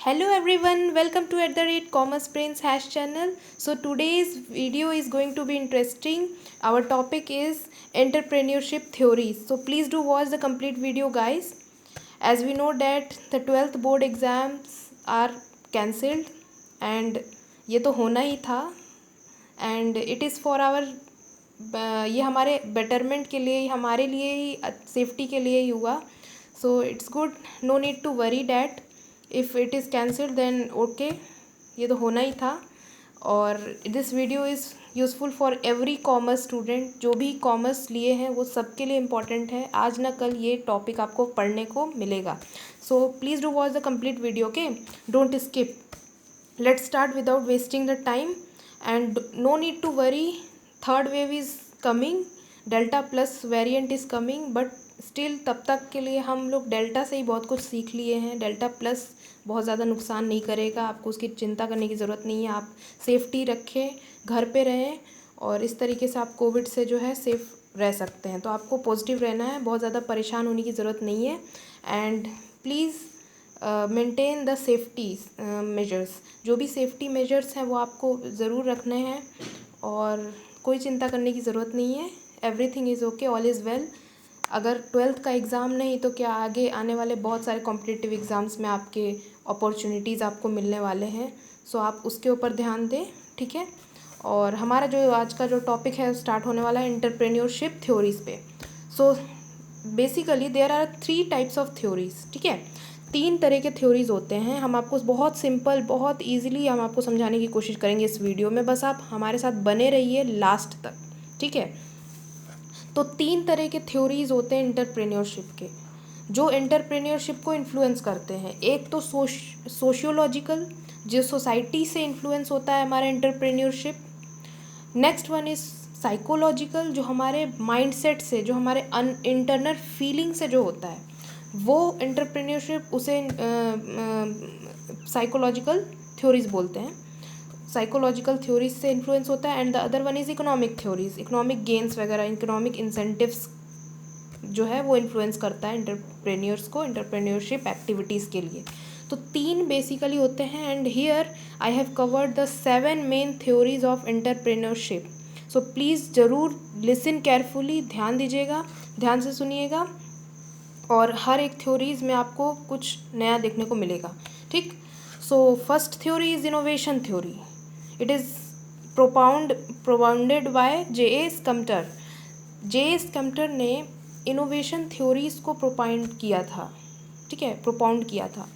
Hello everyone, welcome to @Commerce Brains Hash channel. So today's video is going to be interesting. Our topic is entrepreneurship theories. So please do watch the complete video, guys. As we know that the 12th board exams are cancelled and ये तो होना ही था and it is for our ये हमारे betterment के लिए हमारे लिए ही safety के लिए ही हुआ. So it's good, no need to worry that if it is cancelled then okay, ये तो होना ही था. और this video is useful for every commerce student. जो भी कॉमर्स लिए हैं वो सबके लिए इम्पॉर्टेंट है. आज ना कल ये टॉपिक आपको पढ़ने को मिलेगा. So please do watch the complete video. Okay, don't skip. Let's start without wasting the time and no need to worry. Third wave is coming, delta plus variant is coming, but still तब तक के लिए हम लोग delta से ही बहुत कुछ सीख लिए हैं. डेल्टा प्लस बहुत ज़्यादा नुकसान नहीं करेगा, आपको उसकी चिंता करने की ज़रूरत नहीं है. आप सेफ्टी रखें, घर पे रहें और इस तरीके से आप कोविड से जो है सेफ़ रह सकते हैं. तो आपको पॉजिटिव रहना है, बहुत ज़्यादा परेशान होने की ज़रूरत नहीं है. And please maintain the safety measures. जो भी सेफ्टी मेजर्स हैं वो आपको ज़रूर रखने हैं और कोई चिंता करने की ज़रूरत नहीं है. Everything is okay, all is well. अगर 12th का एग्ज़ाम नहीं तो क्या आगे आने वाले बहुत सारे कॉम्पिटिटिव एग्ज़ाम्स में आपके अपॉर्चुनिटीज़ आपको मिलने वाले हैं. सो आप उसके ऊपर ध्यान दें, ठीक है. और हमारा जो आज का जो टॉपिक है स्टार्ट होने वाला है एंटरप्रेन्योरशिप थ्योरीज़ पे. So basically there are 3 types of theories, ठीक है. 3 तरह के थ्योरीज़ होते हैं. हम आपको बहुत सिंपल, बहुत ईजिली हम आपको समझाने की कोशिश करेंगे इस वीडियो में. बस आप हमारे साथ बने रहिए लास्ट तक, ठीक है. तो 3 तरह के थ्योरीज़ होते हैं एंटरप्रेन्योरशिप के, जो एंटरप्रेन्योरशिप को इन्फ्लुएंस करते हैं. एक तो सोशियोलॉजिकल, जो सोसाइटी से इन्फ्लुएंस होता है हमारा entrepreneurship. Next one is psychological, जो हमारे माइंडसेट से, जो हमारे इंटरनल फीलिंग से जो होता है वो एंटरप्रेन्योरशिप, उसे साइकोलॉजिकल थ्योरीज बोलते हैं. साइकोलॉजिकल थ्योरीज से इन्फ्लुएंस होता है. And the other one is economic theories, economic gains वगैरह, इकोनॉमिक इंसेंटिव्स जो है वो इन्फ्लुएंस करता है एंटरप्रेन्योर्स को एंटरप्रेन्योरशिप एक्टिविटीज़ के लिए. तो 3 बेसिकली होते हैं. And here I have covered the 7 main theories of entrepreneurship. So please ज़रूर लिसन केयरफुली, ध्यान दीजिएगा, ध्यान से सुनिएगा और हर एक थ्योरीज़ में आपको कुछ नया देखने को मिलेगा, ठीक. So first theory is innovation theory. It is propounded bye J.A. स्कम्टर. J.A. स्कम्टर ने इनोवेशन थ्योरीज़ को प्रोपाउंड किया था, ठीक है, प्रोपाउंड किया था.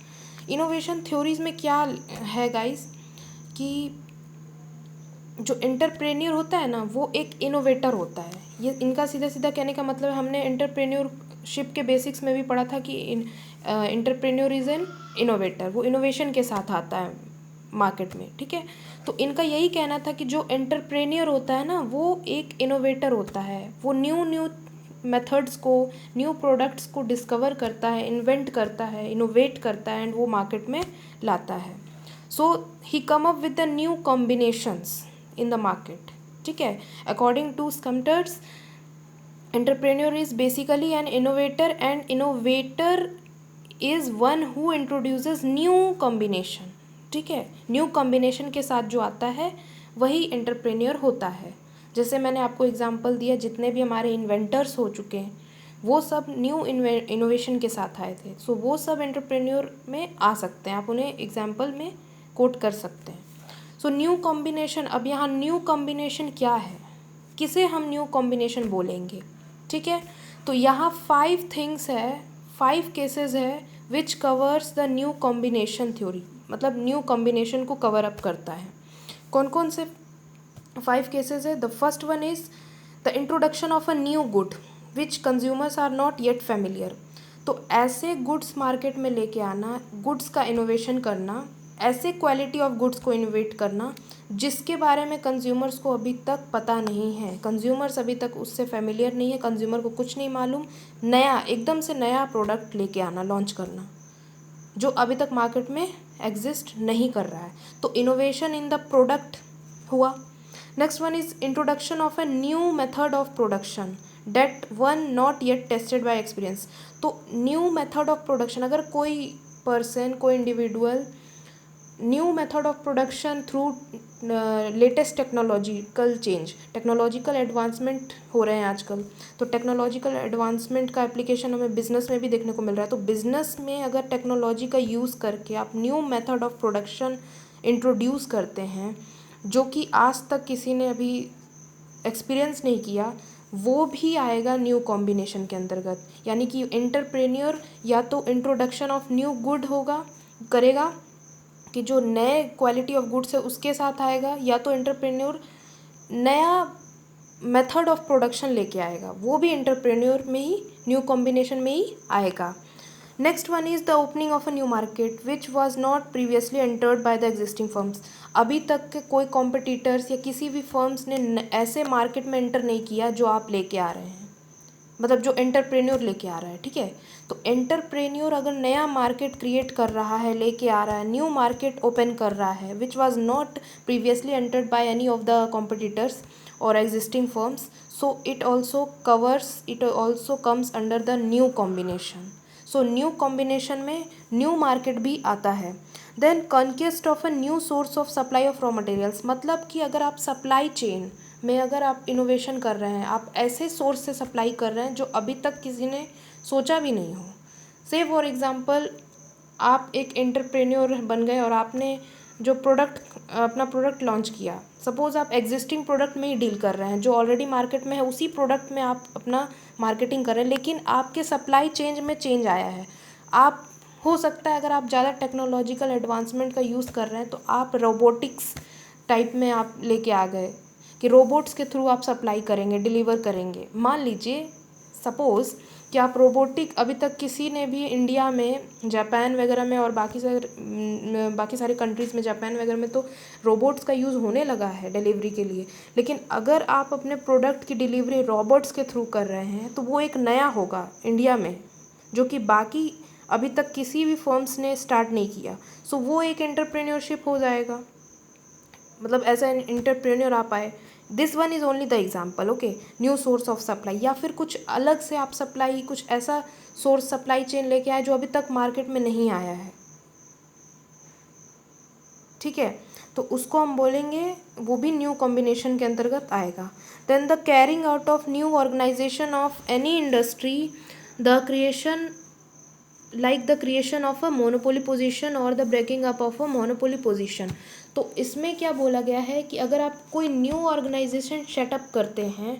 इनोवेशन थ्योरीज़ में क्या है गाइस, कि जो एंटरप्रेन्योर होता है ना वो एक इनोवेटर होता है. ये इनका सीधा सीधा कहने का मतलब है, हमने एंटरप्रेन्योरशिप के बेसिक्स में भी पढ़ा था कि एंटरप्रेन्योर इज़ एन इनोवेटर. वो इनोवेशन के साथ आता है मार्केट में, ठीक है. तो इनका यही कहना था कि जो एंटरप्रेन्योर होता है ना वो एक इनोवेटर होता है. वो न्यू मेथड्स को, न्यू प्रोडक्ट्स को डिस्कवर करता है, इन्वेंट करता है, इनोवेट करता है एंड वो मार्केट में लाता है. So he come up with the new combinations in the market, ठीक है. According to Schumpeter, entrepreneur is basically an innovator and innovator is one who introduces new combination, ठीक है. न्यू कॉम्बिनेशन के साथ जो आता है वही एंटरप्रेन्योर होता है. जैसे मैंने आपको एग्जांपल दिया, जितने भी हमारे इन्वेंटर्स हो चुके हैं वो सब न्यू इनोवेशन के साथ आए थे. सो वो सब एंटरप्रेन्योर में आ सकते हैं, आप उन्हें एग्जांपल में कोट कर सकते हैं. सो न्यू कॉम्बिनेशन, अब यहाँ न्यू कॉम्बिनेशन क्या है, किसे हम न्यू कॉम्बिनेशन बोलेंगे, ठीक है. तो यहाँ 5 थिंग्स है, 5 केसेस है which covers the new combination theory. मतलब न्यू कॉम्बिनेशन को कवर अप करता है. कौन कौन से 5 केसेस है. The first one is the introduction of a new good which consumers are not yet familiar. तो ऐसे गुड्स मार्केट में लेके आना, गुड्स का इनोवेशन करना, ऐसे क्वालिटी ऑफ गुड्स को इनोवेट करना जिसके बारे में कंज्यूमर्स को अभी तक पता नहीं है. कंज्यूमर्स अभी तक उससे फेमिलियर नहीं है, कंज्यूमर को कुछ नहीं मालूम. नया, एकदम से नया प्रोडक्ट लेके आना, लॉन्च करना जो अभी तक मार्केट में एग्जिस्ट नहीं कर रहा है. तो इनोवेशन इन द प्रोडक्ट हुआ. Next one is introduction of a new method of production that one not yet tested by experience. तो न्यू मेथड ऑफ प्रोडक्शन, अगर कोई पर्सन, कोई individual new method of production through latest technological change, technological advancement हो रहे हैं आजकल, तो technological advancement का एप्लीकेशन हमें बिजनेस में भी देखने को मिल रहा है। तो बिजनेस में अगर टेक्नोलॉजी का यूज़ करके आप new method of production introduce करते हैं जो कि आज तक किसी ने अभी एक्सपीरियंस नहीं किया, वो भी आएगा न्यू कॉम्बिनेशन के अंतर्गत। यानी कि एंटरप्रेन्योर या तो इंट्रोडक्शन ऑफ न्यू गुड होगा करेगा कि जो नए क्वालिटी ऑफ गुड्स है उसके साथ आएगा, या तो एंटरप्रेन्योर नया मेथड ऑफ प्रोडक्शन लेके आएगा, वो भी एंटरप्रेन्योर में ही न्यू कॉम्बिनेशन में ही आएगा। Next one is the opening of a new market which was not previously entered by the existing firms. अभी तक के कोई कॉम्पिटिटर्स या किसी भी फर्म्स ने ऐसे मार्केट में एंटर नहीं किया जो आप लेके आ रहे हैं, मतलब जो एंटरप्रेन्योर लेके आ रहा है, ठीक है। तो एंटरप्रेन्योर अगर नया मार्केट क्रिएट कर रहा है, लेके आ रहा है, न्यू मार्केट ओपन कर रहा है which was not previously entered by any of the competitors और existing firms, so it also comes under the new combination. So new combination में न्यू मार्केट भी आता है। Then conquest of a new source of supply of raw materials, मतलब कि अगर आप supply chain में अगर आप इनोवेशन कर रहे हैं, आप ऐसे सोर्स से सप्लाई कर रहे हैं जो अभी तक किसी ने सोचा भी नहीं हो। से फॉर एग्ज़ाम्पल आप एक एंटरप्रेन्योर बन गए और आपने जो अपना प्रोडक्ट लॉन्च किया, सपोज़ आप एग्जिस्टिंग प्रोडक्ट में ही डील कर रहे हैं, जो ऑलरेडी मार्केट में है उसी प्रोडक्ट में आप अपना मार्केटिंग कर रहे हैं, लेकिन आपके सप्लाई चेंज में चेंज आया है। आप हो सकता है अगर आप ज़्यादा टेक्नोलॉजिकल एडवांसमेंट का यूज़ कर रहे हैं तो आप रोबोटिक्स टाइप में आप लेके आ गए कि रोबोट्स के थ्रू आप सप्लाई करेंगे, डिलीवर करेंगे। मान लीजिए सपोज़ कि आप रोबोटिक, अभी तक किसी ने भी इंडिया में, जापान वगैरह में और बाकी सारे कंट्रीज़ में, जापान वगैरह में तो रोबोट्स का यूज़ होने लगा है डिलीवरी के लिए। लेकिन अगर आप अपने प्रोडक्ट की डिलीवरी रोबोट्स के थ्रू कर रहे हैं तो वो एक नया होगा इंडिया में, जो कि बाकी अभी तक किसी भी फर्म्स ने स्टार्ट नहीं किया। सो वो एक एंटरप्रेन्योरशिप हो जाएगा, मतलब एज एन एंटरप्रेन्योर आप आए। This one is only the example, okay. New source of supply, या फिर कुछ अलग से आप सप्लाई, कुछ ऐसा सोर्स सप्लाई चेन लेके आए जो अभी तक मार्केट में नहीं आया है, ठीक है। तो उसको हम बोलेंगे, वो भी न्यू कॉम्बिनेशन के अंतर्गत आएगा। Then the carrying out of new organization of any industry, the creation like the creation of a monopoly position or the breaking up of a monopoly position। तो इसमें क्या बोला गया है कि अगर आप कोई न्यू ऑर्गेनाइजेशन सेटअप करते हैं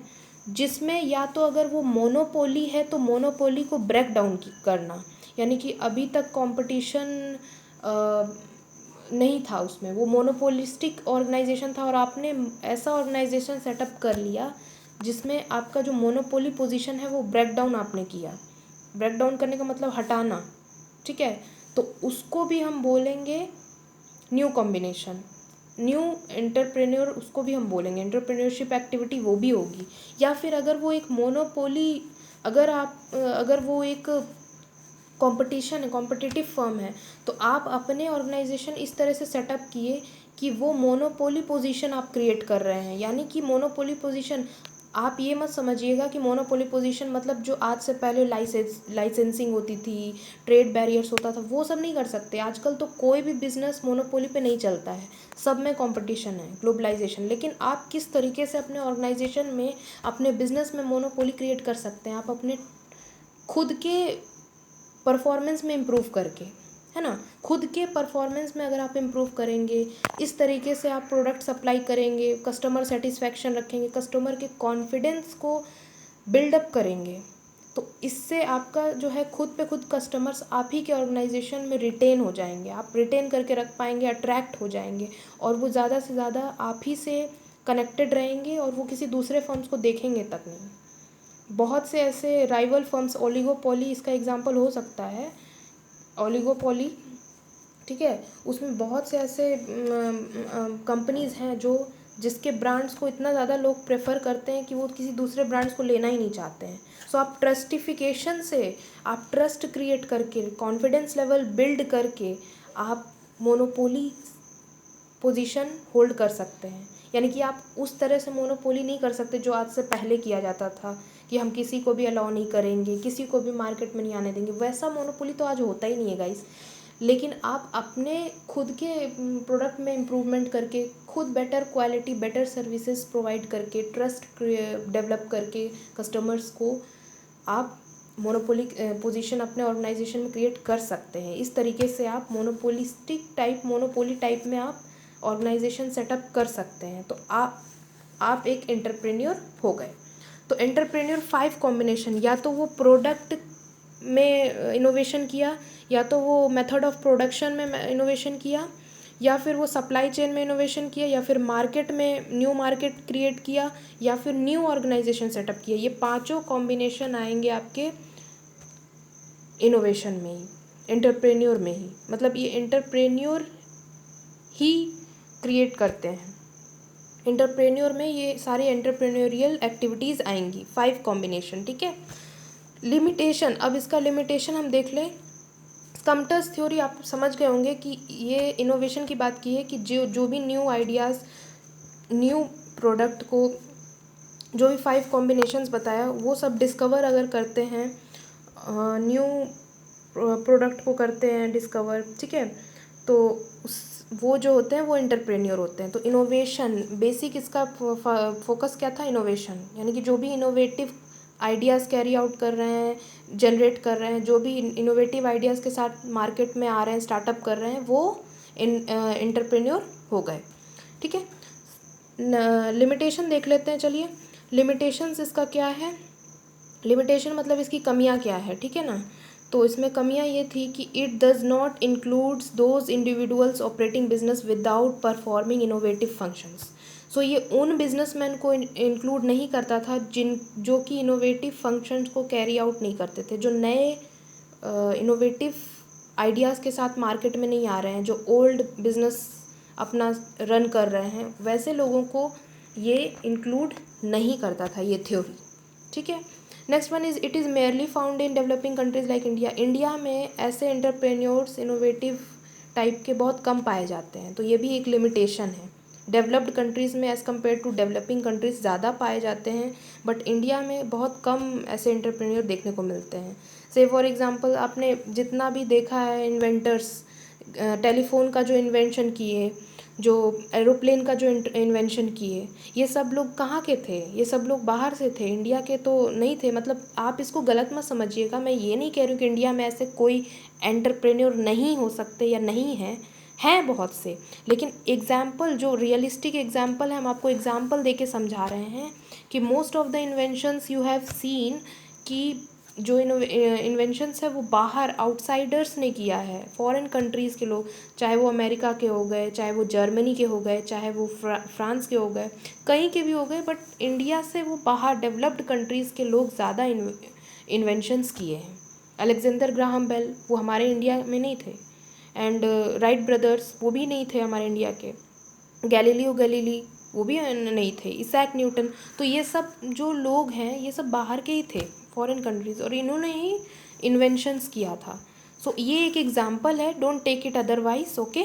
जिसमें या तो अगर वो मोनोपोली है तो मोनोपोली को ब्रेक डाउन करना, यानी कि अभी तक कंपटीशन नहीं था उसमें, वो मोनोपोलिस्टिक ऑर्गेनाइजेशन था और आपने ऐसा ऑर्गेनाइजेशन सेटअप कर लिया जिसमें आपका जो मोनोपोली पोजीशन है वो ब्रेक डाउन आपने किया। ब्रेक डाउन करने का मतलब हटाना, ठीक है। तो उसको भी हम बोलेंगे न्यू कॉम्बिनेशन, न्यू एंटरप्रेन्योर उसको भी हम बोलेंगे, एंटरप्रेन्योरशिप एक्टिविटी वो भी होगी। या फिर अगर वो एक मोनोपोली, अगर वो एक कंपटीशन है, कॉम्पिटिटिव फर्म है, तो आप अपने ऑर्गेनाइजेशन इस तरह से सेटअप किए कि वो मोनोपोली पोजीशन आप क्रिएट कर रहे हैं। यानी कि मोनोपोली पोजीशन, आप ये मत समझिएगा कि मोनोपोली पोजीशन मतलब जो आज से पहले लाइसेंसिंग होती थी, ट्रेड बैरियर्स होता था, वो सब नहीं कर सकते। आजकल तो कोई भी बिजनेस मोनोपोली पे नहीं चलता है, सब में कंपटीशन है, ग्लोबलाइजेशन। लेकिन आप किस तरीके से अपने ऑर्गेनाइजेशन में, अपने बिजनेस में मोनोपोली क्रिएट कर सकते हैं, आप अपने खुद के परफॉर्मेंस में इम्प्रूव करके, है ना। खुद के परफॉर्मेंस में अगर आप इम्प्रूव करेंगे, इस तरीके से आप प्रोडक्ट सप्लाई करेंगे, कस्टमर सेटिस्फैक्शन रखेंगे, कस्टमर के कॉन्फिडेंस को बिल्डअप करेंगे, तो इससे आपका जो है खुद पे खुद कस्टमर्स आप ही के ऑर्गेनाइजेशन में रिटेन हो जाएंगे, आप रिटेन करके रख पाएंगे, अट्रैक्ट हो जाएंगे, और वो ज़्यादा से ज़्यादा आप ही से कनेक्टेड रहेंगे और वो किसी दूसरे फर्म्स को देखेंगे तक नहीं। बहुत से ऐसे राइवल फर्म्स, ओलिगोपोली इसका एग्जांपल हो सकता है, ओलिगोपोली, ठीक है। उसमें बहुत से ऐसे कंपनीज़ हैं जो जिसके ब्रांड्स को इतना ज़्यादा लोग प्रेफर करते हैं कि वो किसी दूसरे ब्रांड्स को लेना ही नहीं चाहते हैं। सो आप ट्रस्टिफिकेशन से, आप ट्रस्ट क्रिएट करके, कॉन्फिडेंस लेवल बिल्ड करके आप मोनोपोली पोजीशन होल्ड कर सकते हैं। यानी कि आप उस तरह से मोनोपोली नहीं कर सकते जो आज से पहले किया जाता था कि हम किसी को भी अलाउ नहीं करेंगे, किसी को भी मार्केट में नहीं आने देंगे। वैसा मोनोपोली तो आज होता ही नहीं है गाइस। लेकिन आप अपने खुद के प्रोडक्ट में इम्प्रूवमेंट करके, खुद better quality, better services provide करके, ट्रस्ट डेवलप करके कस्टमर्स को आप मोनोपोली पोजीशन अपने ऑर्गेनाइजेशन में क्रिएट कर सकते हैं। इस तरीके से आप मोनोपोली टाइप में आप ऑर्गेनाइजेशन सेटअप कर सकते हैं। तो आप एक एंटरप्रेन्योर हो गए। तो एंटरप्रेन्योर 5 कॉम्बिनेशन, या तो वो प्रोडक्ट में इनोवेशन किया, या तो वो मेथड ऑफ प्रोडक्शन में इनोवेशन किया, या फिर वो सप्लाई चेन में इनोवेशन किया, या फिर मार्केट में न्यू मार्केट क्रिएट किया, या फिर न्यू ऑर्गेनाइजेशन सेटअप किया। ये 5 कॉम्बिनेशन आएंगे आपके इनोवेशन में ही, एंटरप्रेन्योर में ही। मतलब ये एंटरप्रेन्योर ही क्रिएट करते हैं। एंटरप्रेन्योर में ये सारी एंटरप्रेन्योरियल एक्टिविटीज़ आएंगी, 5 कॉम्बिनेशन, ठीक है। लिमिटेशन, अब इसका लिमिटेशन हम देख लें। स्कम्टर्स थ्योरी आप समझ गए होंगे कि ये इनोवेशन की बात की है कि जो भी न्यू आइडियाज़, न्यू प्रोडक्ट को, जो भी 5 कॉम्बिनेशंस बताया वो सब डिस्कवर अगर करते हैं, न्यू प्रोडक्ट को करते हैं डिस्कवर, ठीक है, तो वो जो होते हैं वो एंटरप्रेन्योर होते हैं। तो इनोवेशन बेसिक, इसका फोकस क्या था? इनोवेशन, यानी कि जो भी इनोवेटिव आइडियाज़ कैरी आउट कर रहे हैं, जनरेट कर रहे हैं, जो भी इनोवेटिव आइडियाज़ के साथ मार्केट में आ रहे हैं, स्टार्टअप कर रहे हैं, वो एंटरप्रेन्योर हो गए, ठीक है। लिमिटेशन देख लेते हैं, चलिए। लिमिटेशंस इसका क्या है? लिमिटेशन मतलब इसकी कमियां क्या है, ठीक है ना। तो इसमें कमियां ये थी कि it does not includes those individuals operating business without performing innovative functions. So ये उन बिजनेसमैन को इंक्लूड नहीं करता था जो कि इनोवेटिव फंक्शंस को कैरी आउट नहीं करते थे, जो नए इनोवेटिव आइडियाज़ के साथ मार्केट में नहीं आ रहे हैं, जो ओल्ड बिजनेस अपना रन कर रहे हैं, वैसे लोगों को ये इंक्लूड नहीं करता था ये थ्योरी, ठीक है। Next one is, it is merely found in developing countries like India. India में ऐसे एंटरप्रेन्योर्स इनोवेटिव टाइप के बहुत कम पाए जाते हैं, तो ये भी एक लिमिटेशन है। डेवलप्ड कंट्रीज़ में as compare to developing countries ज़्यादा पाए जाते हैं, बट इंडिया में बहुत कम ऐसे एंटरप्रेन्योर देखने को मिलते हैं। से फॉर एग्ज़ाम्पल, आपने जितना भी देखा है इन्वेंटर्स, टेलीफोन का जो इन्वेंशन किए, जो एरोप्लेन का जो इन्वेंशन किए, ये सब लोग कहाँ के थे? ये सब लोग बाहर से थे, इंडिया के तो नहीं थे। मतलब आप इसको गलत मत समझिएगा, मैं ये नहीं कह रही हूँ कि इंडिया में ऐसे कोई एंटरप्रेन्योर नहीं हो सकते या नहीं हैं बहुत से, लेकिन एग्जाम्पल, जो रियलिस्टिक एग्जाम्पल है, हम आपको एग्जाम्पल दे के समझा रहे हैं कि most of the inventions you have seen कि जो इन्वेंशंस है वो बाहर आउटसाइडर्स ने किया है, फॉरेन कंट्रीज़ के लोग, चाहे वो अमेरिका के हो गए, चाहे वो जर्मनी के हो गए, चाहे वो फ्रांस के हो गए, कहीं के भी हो गए, बट इंडिया से वो बाहर डेवलप्ड कंट्रीज़ के लोग ज़्यादा इन्वेंशंस किए हैं। अलेक्जेंडर ग्राहम बेल, वो हमारे इंडिया में नहीं थे, एंड राइट ब्रदर्स, वो भी नहीं थे हमारे इंडिया के, गैलीलियो गैलीली, वो भी नहीं थे, इसैक न्यूटन। तो ये सब जो लोग हैं, ये सब बाहर के ही थे, फॉरेन कंट्रीज़, और इन्होंने ही इन्वेंशंस किया था। सो ये एक एग्जांपल है, don't take it otherwise, okay.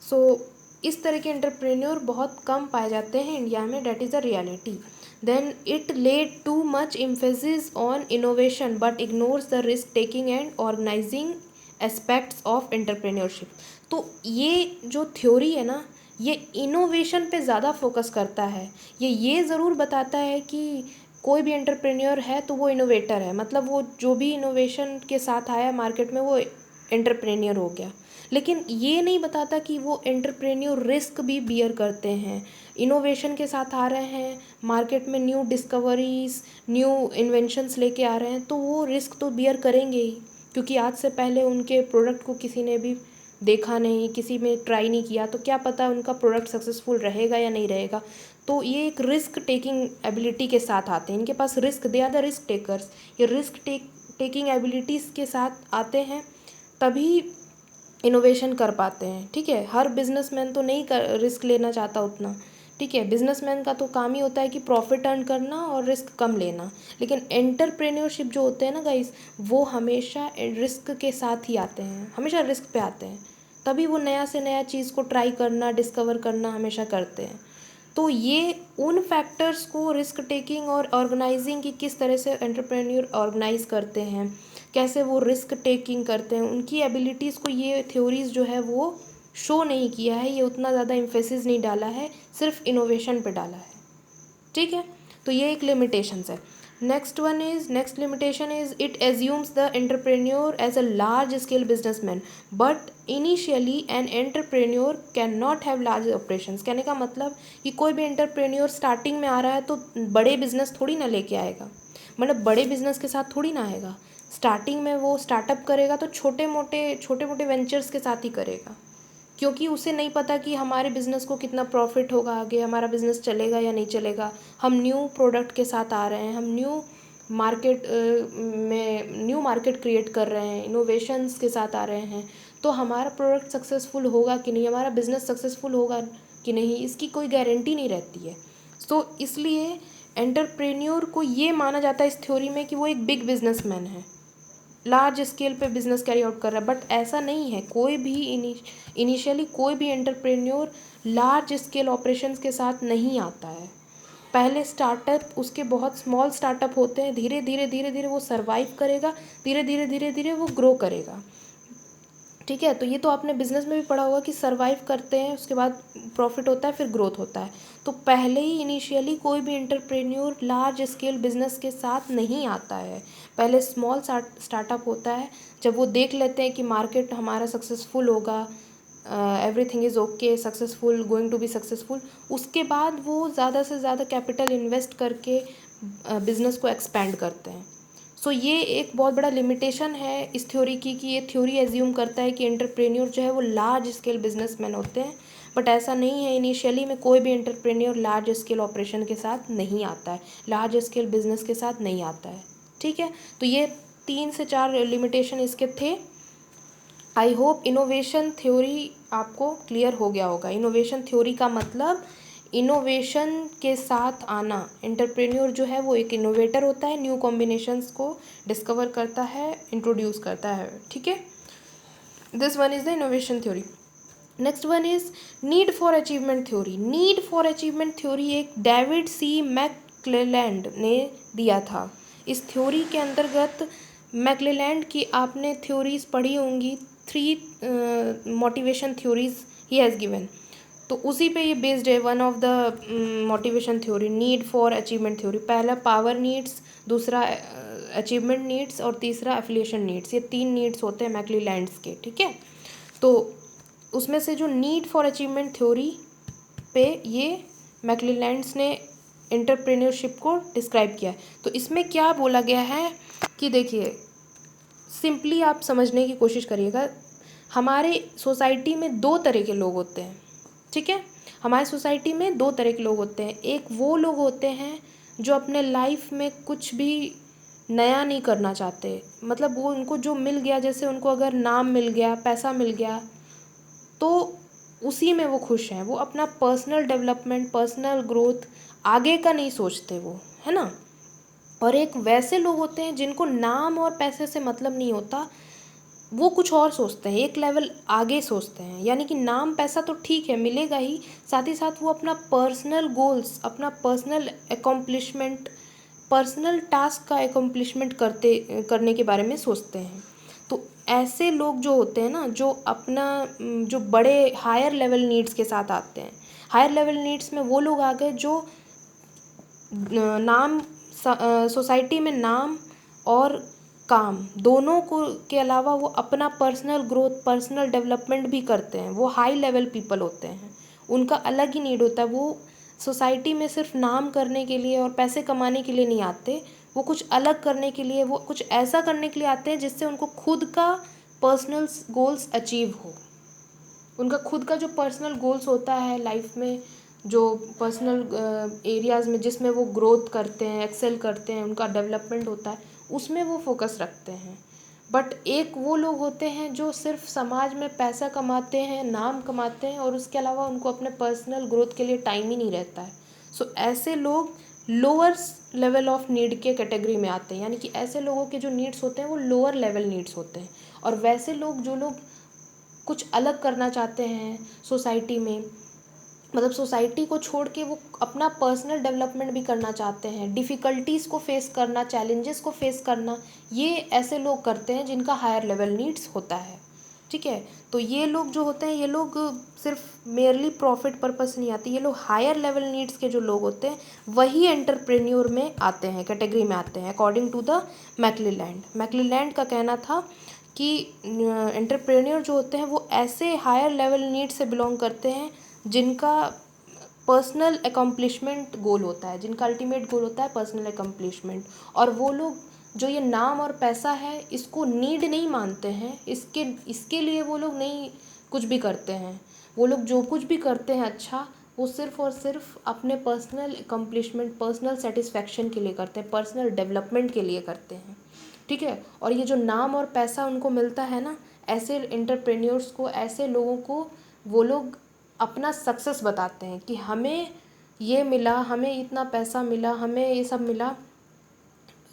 So इस तरह के एंटरप्रेन्योर बहुत कम पाए जाते हैं इंडिया में, that is a reality. Then it led to much emphasis on innovation but ignores the risk taking and organising aspects of entrepreneurship. तो ये जो थ्योरी है ना, ये इनोवेशन पे ज़्यादा फोकस करता है। ये ज़रूर बताता है कि कोई भी एंटरप्रेन्योर है तो वो इनोवेटर है, मतलब वो जो भी इनोवेशन के साथ आया मार्केट में वो एंटरप्रेन्योर हो गया, लेकिन ये नहीं बताता कि वो एंटरप्रेन्योर रिस्क भी बियर करते हैं। इनोवेशन के साथ आ रहे हैं मार्केट में, न्यू डिस्कवरीज, न्यू इन्वेंशंस लेके आ रहे हैं, तो वो रिस्क तो बियर करेंगे ही, क्योंकि आज से पहले उनके प्रोडक्ट को किसी ने भी देखा नहीं, किसी में ट्राई नहीं किया, तो क्या पता उनका प्रोडक्ट सक्सेसफुल रहेगा या नहीं रहेगा। तो ये एक रिस्क टेकिंग एबिलिटी के साथ आते हैं, इनके पास risk, they are the risk takers. ये रिस्क टेकिंग एबिलिटीज़ के साथ आते हैं, तभी इनोवेशन कर पाते हैं, ठीक है। हर बिजनेसमैन तो नहीं रिस्क लेना चाहता उतना, ठीक है। बिजनेसमैन का तो काम ही होता है कि प्रॉफिट अर्न करना और रिस्क कम लेना, लेकिन एंटरप्रेन्योरशिप जो होते हैं ना गाइस, वो हमेशा रिस्क के साथ ही आते हैं, हमेशा रिस्क पे आते हैं, तभी वो नया से नया चीज़ को ट्राई करना, डिस्कवर करना हमेशा करते हैं। तो ये उन फैक्टर्स को, रिस्क टेकिंग और ऑर्गेनाइजिंग की किस तरह से एंटरप्रेन्योर ऑर्गेनाइज करते हैं, कैसे वो रिस्क टेकिंग करते हैं, उनकी एबिलिटीज़ को ये थ्योरीज़ जो है वो शो नहीं किया है, ये उतना ज़्यादा एम्फेसिस नहीं डाला है, सिर्फ इनोवेशन पे डाला है। ठीक है, तो ये एक लिमिटेशंस है। Next limitation is it assumes the entrepreneur as a large scale businessman, but initially an entrepreneur can not have large operations. कहने का मतलब कि कोई भी एंटरप्रेन्योर स्टार्टिंग में आ रहा है तो बड़े बिजनेस थोड़ी ना लेके आएगा, मतलब बड़े बिजनेस के साथ थोड़ी ना आएगा। स्टार्टिंग में वो स्टार्टअप करेगा तो छोटे मोटे वेंचर्स के साथ ही करेगा, क्योंकि उसे नहीं पता कि हमारे बिज़नेस को कितना प्रॉफिट होगा, आगे हमारा बिज़नेस चलेगा या नहीं चलेगा। हम न्यू प्रोडक्ट के साथ आ रहे हैं, हम न्यू मार्केट क्रिएट कर रहे हैं, इनोवेशंस के साथ आ रहे हैं, तो हमारा प्रोडक्ट सक्सेसफुल होगा कि नहीं, हमारा बिज़नेस सक्सेसफुल होगा कि नहीं, इसकी कोई गारंटी नहीं रहती है। तो इसलिए एंटरप्रेन्योर को ये माना जाता है इस थ्योरी में कि वो एक बिग बिजनेसमैन है, लार्ज स्केल पे बिजनेस कैरी आउट कर रहा है। बट ऐसा नहीं है, कोई भी इनिशियली कोई भी एंटरप्रेन्योर लार्ज स्केल ऑपरेशंस के साथ नहीं आता है। पहले स्टार्टअप उसके बहुत स्मॉल स्टार्टअप होते हैं, धीरे धीरे वो सर्वाइव करेगा, धीरे धीरे वो ग्रो करेगा। ठीक है, तो ये तो आपने बिजनेस में भी पढ़ा होगा कि सर्वाइव करते हैं, उसके बाद प्रॉफिट होता है, फिर ग्रोथ होता है। तो पहले ही इनिशियली कोई भी एंटरप्रेन्योर लार्ज स्केल बिजनेस के साथ नहीं आता है, पहले स्मॉल स्टार्टअप होता है। जब वो देख लेते हैं कि मार्केट हमारा सक्सेसफुल होगा, everything is okay, successful, going to be successful, उसके बाद वो ज़्यादा से ज़्यादा कैपिटल इन्वेस्ट करके बिज़नेस को एक्सपेंड करते हैं। सो ये एक बहुत बड़ा लिमिटेशन है इस थ्योरी की, कि ये थ्योरी एज्यूम करता है कि एंटरप्रेन्योर जो है वो लार्ज स्केल बिजनेसमैन होते हैं, बट ऐसा नहीं है। इनिशियली में कोई भी एंटरप्रेन्योर लार्ज स्केल ऑपरेशन के साथ नहीं आता है, लार्ज स्केल बिजनेस के साथ नहीं आता है। ठीक है, तो ये 3 से 4 लिमिटेशन इसके थे। आई होप इनोवेशन थ्योरी आपको क्लियर हो गया होगा। इनोवेशन थ्योरी का मतलब इनोवेशन के साथ आना। एंटरप्रेन्योर जो है वो एक इनोवेटर होता है, न्यू कॉम्बिनेशंस को डिस्कवर करता है, इंट्रोड्यूस करता है। ठीक है, this one is the innovation theory. Next one is need for achievement theory. Need for achievement theory एक डेविड सी मैकक्लेलैंड ने दिया था। इस थ्योरी के अंतर्गत मैकक्लेलैंड की आपने थ्योरीज पढ़ी होंगी, 3 motivation theories he has given, तो उसी पे ये बेस्ड है। One of the motivation theory, need for achievement theory, पहला पावर नीड्स, दूसरा अचीवमेंट नीड्स और तीसरा एफिलिएशन नीड्स। ये 3 नीड्स होते हैं मैकक्लेलैंड्स के। ठीक है, तो उसमें से जो नीड फॉर अचीवमेंट थ्योरी पे ये मैकक्लेलैंड्स ने एंटरप्रेन्योरशिप को डिस्क्राइब किया है। तो इसमें क्या बोला गया है कि देखिए, सिंपली आप समझने की कोशिश करिएगा। हमारे सोसाइटी में 2 तरह के लोग होते हैं। ठीक है, हमारे सोसाइटी में 2 तरह के लोग होते हैं। एक वो लोग होते हैं जो अपने लाइफ में कुछ भी नया नहीं करना चाहते, मतलब वो उनको जो मिल गया, जैसे उनको अगर नाम मिल गया, पैसा मिल गया, तो उसी में वो खुश हैं। वो अपना पर्सनल डेवलपमेंट, पर्सनल ग्रोथ, आगे का नहीं सोचते वो, है ना। और एक वैसे लोग होते हैं जिनको नाम और पैसे से मतलब नहीं होता, वो कुछ और सोचते हैं, एक लेवल आगे सोचते हैं। यानी कि नाम पैसा तो ठीक है, मिलेगा ही, साथ ही साथ वो अपना पर्सनल गोल्स, अपना पर्सनल अकम्पलिशमेंट, पर्सनल टास्क का अकम्पलिशमेंट करने के बारे में सोचते हैं। तो ऐसे लोग जो होते हैं ना, जो अपना जो बड़े हायर लेवल नीड्स के साथ आते हैं। हायर लेवल नीड्स में वो लोग आ गए जो नाम, सोसाइटी में नाम और काम दोनों को के अलावा वो अपना पर्सनल ग्रोथ, पर्सनल डेवलपमेंट भी करते हैं। वो हाई लेवल पीपल होते हैं, उनका अलग ही नीड होता है। वो सोसाइटी में सिर्फ नाम करने के लिए और पैसे कमाने के लिए नहीं आते, वो कुछ अलग करने के लिए, वो कुछ ऐसा करने के लिए आते हैं जिससे उनको खुद का पर्सनल गोल्स अचीव हो। उनका खुद का जो पर्सनल गोल्स होता है लाइफ में, जो पर्सनल एरियाज़ में जिसमें वो ग्रोथ करते हैं, एक्सेल करते हैं, उनका डेवलपमेंट होता है, उसमें वो फोकस रखते हैं। बट एक वो लोग होते हैं जो सिर्फ समाज में पैसा कमाते हैं, नाम कमाते हैं, और उसके अलावा उनको अपने पर्सनल ग्रोथ के लिए टाइम ही नहीं रहता है। सो ऐसे लोग लोअर लेवल ऑफ नीड के कैटेगरी में आते हैं। यानी कि ऐसे लोगों के जो नीड्स होते हैं वो लोअर लेवल नीड्स होते हैं। और वैसे लोग, जो लोग कुछ अलग करना चाहते हैं सोसाइटी में, मतलब सोसाइटी को छोड़ के वो अपना पर्सनल डेवलपमेंट भी करना चाहते हैं, डिफ़िकल्टीज़ को फेस करना, चैलेंजेस को फेस करना, ये ऐसे लोग करते हैं जिनका हायर लेवल नीड्स होता है। ठीक है, तो ये लोग जो होते हैं, ये लोग सिर्फ मेयरली प्रॉफिट पर्पस नहीं आते, ये लोग हायर लेवल नीड्स के जो लोग होते हैं वही एंटरप्रेन्योर में आते हैं, कैटेगरी में आते हैं, अकॉर्डिंग टू द मैक्लीलैंड। मैक्लीलैंड का कहना था कि एंटरप्रेन्योर जो होते हैं वो ऐसे हायर लेवल नीड से बिलोंग करते हैं जिनका पर्सनल अकम्पलिशमेंट गोल होता है, जिनका अल्टीमेट गोल होता है पर्सनल अकम्पलिशमेंट। और वो लोग जो ये नाम और पैसा है इसको नीड नहीं मानते हैं, इसके लिए वो लोग नहीं कुछ भी करते हैं। वो लोग जो कुछ भी करते हैं अच्छा, वो सिर्फ़ और सिर्फ अपने पर्सनल अकम्पलिशमेंट, पर्सनल सेटिस्फेक्शन के लिए करते हैं, पर्सनल डेवलपमेंट के लिए करते हैं। ठीक है, और ये जो नाम और पैसा उनको मिलता है ना, ऐसे एंटरप्रेन्योर्स को, ऐसे लोगों को वो लोग अपना सक्सेस बताते हैं कि हमें ये मिला, हमें इतना पैसा मिला, हमें ये सब मिला,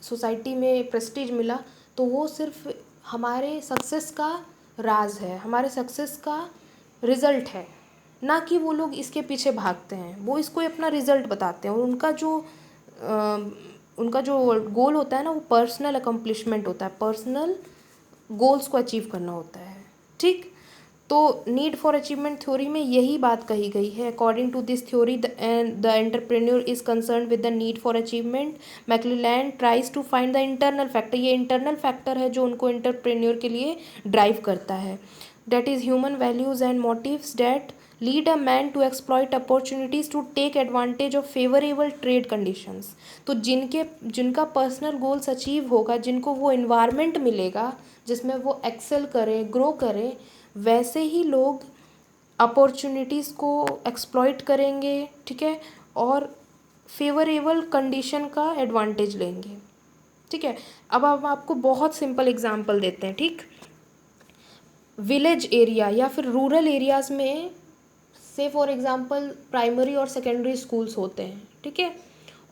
सोसाइटी में प्रेस्टीज मिला। तो वो सिर्फ हमारे सक्सेस का राज है, हमारे सक्सेस का रिज़ल्ट है, ना कि वो लोग इसके पीछे भागते हैं। वो इसको अपना रिज़ल्ट बताते हैं, और उनका जो गोल होता है ना, वो पर्सनल अकम्पलिशमेंट होता है, पर्सनल गोल्स को अचीव करना होता है। ठीक, तो नीड फॉर अचीवमेंट थ्योरी में यही बात कही गई है। According to this theory the entrepreneur is concern with the need for achievement. McClelland tries to find the internal factor, ये इंटरनल फैक्टर है जो उनको एंटरप्रेन्योर के लिए ड्राइव करता है। That is human values and motives that lead a man to exploit opportunities to take advantage of favourable trade conditions. तो जिनका पर्सनल गोल्स अचीव होगा, जिनको वो इन्वायरमेंट मिलेगा जिसमें वो एक्सेल करें, ग्रो करें, वैसे ही लोग अपॉर्चुनिटीज़ को एक्सप्लॉइट करेंगे। ठीक है, और फेवरेबल कंडीशन का एडवांटेज लेंगे। ठीक है, अब हम आपको बहुत सिंपल एग्जांपल देते हैं। ठीक, विलेज एरिया या फिर रूरल एरियाज़ में से फॉर एग्ज़ाम्पल प्राइमरी और सेकेंडरी स्कूल्स होते हैं। ठीक है,